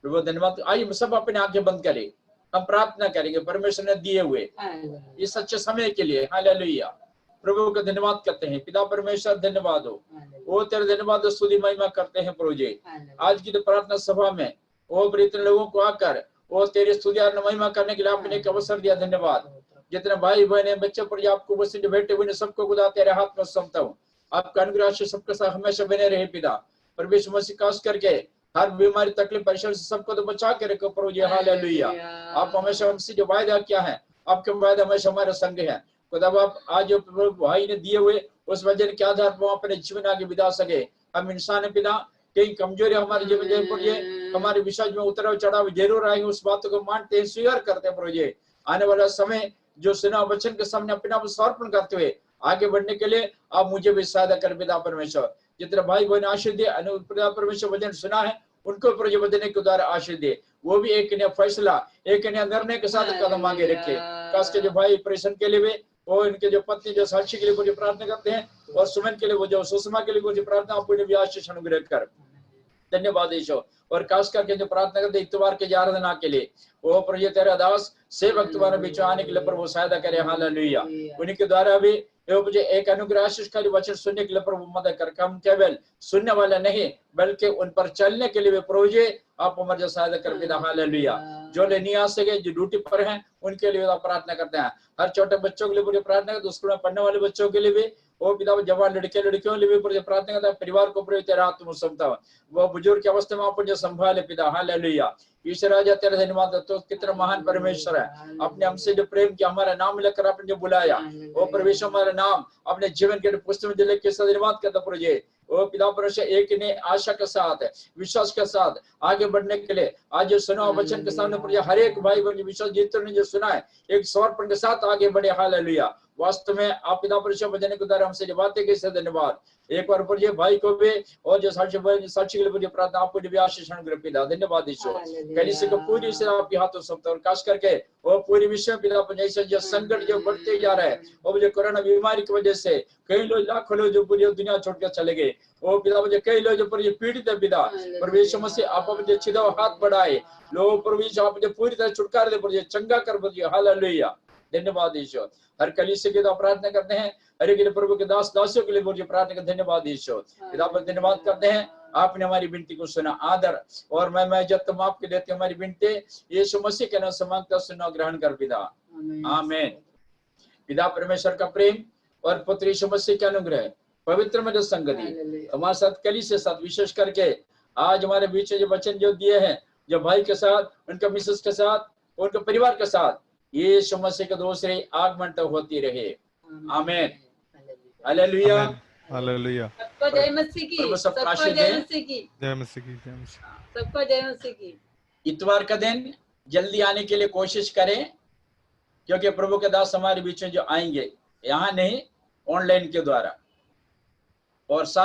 प्रभु धन्यवाद। आइए सब अपने आंखें बंद करें, हम प्रार्थना करेंगे परमेश्वर ने दिए हुए इस सच्चे समय के लिए। हालेलुया, प्रभु का धन्यवाद करते हैं। पिता परमेश्वर धन्यवाद हो, वो तेरे धन्यवाद स्तुति महिमा करते हैं प्रभु जी। आज की तो प्रार्थना सभा में वो प्रीत लोगों को आकर वो तेरी स्तुति और महिमा करने के लिए आपने एक अवसर दिया। धन्यवाद। जितने भाई बहन बच्चे पर आपको बस जो बैठे हुए सबको खुदा तेरे हाथ में सौंपता हूँ। आपका अनुग्रह सबके साथ हमेशा बने रहे पिता। परमेश्वर मसीह खास करके हर बीमारी तकलीफ परेशानी से सबको तो बचा के रखो प्रभु जी। हालेलुया, आप हमेशा हमसे जो वायदा किया है, आपके वायदा हमेशा हमारे संग है। खुदा आप आज जो भाई ने दिए हुए उस वजन के आधार पर अपने जीवन आगे बिता सके। हम इंसान है पिता, कई कमजोरी हमारे जीवन में हमारे विश्वास में उतराव चढ़ाव जरूर आएंगे, उस बात को मानते हैं, स्वीकार करते हैं प्रभु जी। आने वाला समय जो सुना वचन के सामने अपने आप समर्पण करते हुए आगे बढ़ने के लिए आप मुझे भी सहायता कर पिता परमेश्वर। जितने भाई बहन आशीष दे, पिता परमेश्वर वचन सुना है उनको प्रभु वचन के द्वारा आशीष दे। वो भी एक नया फैसला, एक नया निर्णय के साथ कदम आगे रखे। खास के जो भाई प्रेषण के लिए भी, वो इनके जो पत्नी जो साक्षी के लिए मुझे प्रार्थना करते हैं, और सुमन के लिए वो जो सुषमा के लिए मुझे प्रार्थना, आप भी आशीष अनुग्रह कर। धन्यवाद ईशो। और खास करके जो प्रार्थना करते इतवार के आराधना के लिए, वो प्रभु तेरा दास सेवक तुम्हारे बीच आने के लिए प्रभु सहायता करे। हालेलुया, उन्हीं के द्वारा भी मुझे एक अनुग्रह आशीषकारी वचन सुनने के लिए प्रभु मदद कर। हम केवल सुनने वाला नहीं बल्कि उन पर चलने के लिए भी प्रभु जी आप हमारे सहायता कर पिता। हालेलुया, जो ले नहीं आ सके, जो ड्यूटी पर हैं, उनके लिए प्रार्थना करते हैं। हर छोटे बच्चों के लिए पूरी प्रार्थना करते, स्कूल में पढ़ने वाले बच्चों के लिए भी, वो पिता जवान लड़के लड़कियों के लिए भी पूरी प्रार्थना करता है। परिवार को पूरी तेरा हाथ में सौंपता है, वो बुजुर्ग की अवस्था में आप मुझे संभाले पिता। हालेलुया, ईश्वर राजा तेरा धन्यवाद। तो कितना महान परमेश्वर है, अपने हमसे जो प्रेम किया, हमारा नाम लेकर आपने जो बुलाया, वो परमेश्वर हमारा नाम अपने जीवन के पुस्तक में लिख के धन्यवाद करता प्रभु जी। वो पिता परमेश्वर एक ने आशा के साथ, विश्वास के साथ आगे बढ़ने के लिए आज जो सुना वचन के सामने प्रभु हर एक भाई बहन विश्वास जितने जो सुना है एक समर्पण के साथ आगे बढ़े। हालेलुया, वास्तव में आप पिता परमेश्वर वचन के द्वारा हमसे जो बातें की, धन्यवाद। एक बार प्रभु भाई को भी और जो साक्षी के लिए प्रार्थना आपको भी आशीष अनुग्रह पिता। धन्यवाद ईश्वर। कलीसिया को पूरी से आपके हाथों सौंपता और खास करके वो पूरी विश्व में पिता परमेश्वर जो संकट जो बढ़ते जा रहा है, वो जो कोरोना बीमारी की वजह से कई लोग, लाखों लोग जो पूरी दुनिया छोड़कर चले गए, वो पिता मुझे कई लोग जो पूरी पीड़ित है पिता परमेश्वर मसीह आप मुझे छिदा हाथ बढ़ाए, लोग परमेश्वर आप मुझे पूरी तरह छुटकारा दे, मुझे चंगा कर दीजिए। हालेलुया, धन्यवाद ईश्वर। हर कलीसिया के लिए प्रार्थना करते हैं, हर एक प्रभु के दास दासियों के लिए मुझे प्रार्थना कर। धन्यवाद ईश्वर, पिता पर धन्यवाद करते हैं, आपने हमारी विनती को सुना। आदर और मैं जब तुम आपके देते हमारी विनती यीशु मसीह के नाम से मांगता, सुना ग्रहण कर पिता। आमीन। पिता परमेश्वर का प्रेम और पुत्र यीशु मसीह के अनुग्रह, पवित्र में जो संगति हमारे साथ कलीसिया साथ, विशेष करके आज हमारे बीच जो वचन जो दिए हैं, जो भाई के साथ, उनके मिसेस के साथ, उनके परिवार के साथ, यीशु मसीह के दूसरे आगमन तक होती रहे। आमीन। Hallelujah, hallelujah. सबको जय मसीह की, सबको जय मसीह की, जय मसीह की, जय मसीह, सबको जय मसीह की। इतवार का दिन जल्दी आने के लिए कोशिश करें, क्योंकि प्रभु के दास हमारे बीच में जो आएंगे, यहाँ नहीं ऑनलाइन के द्वारा। और साथ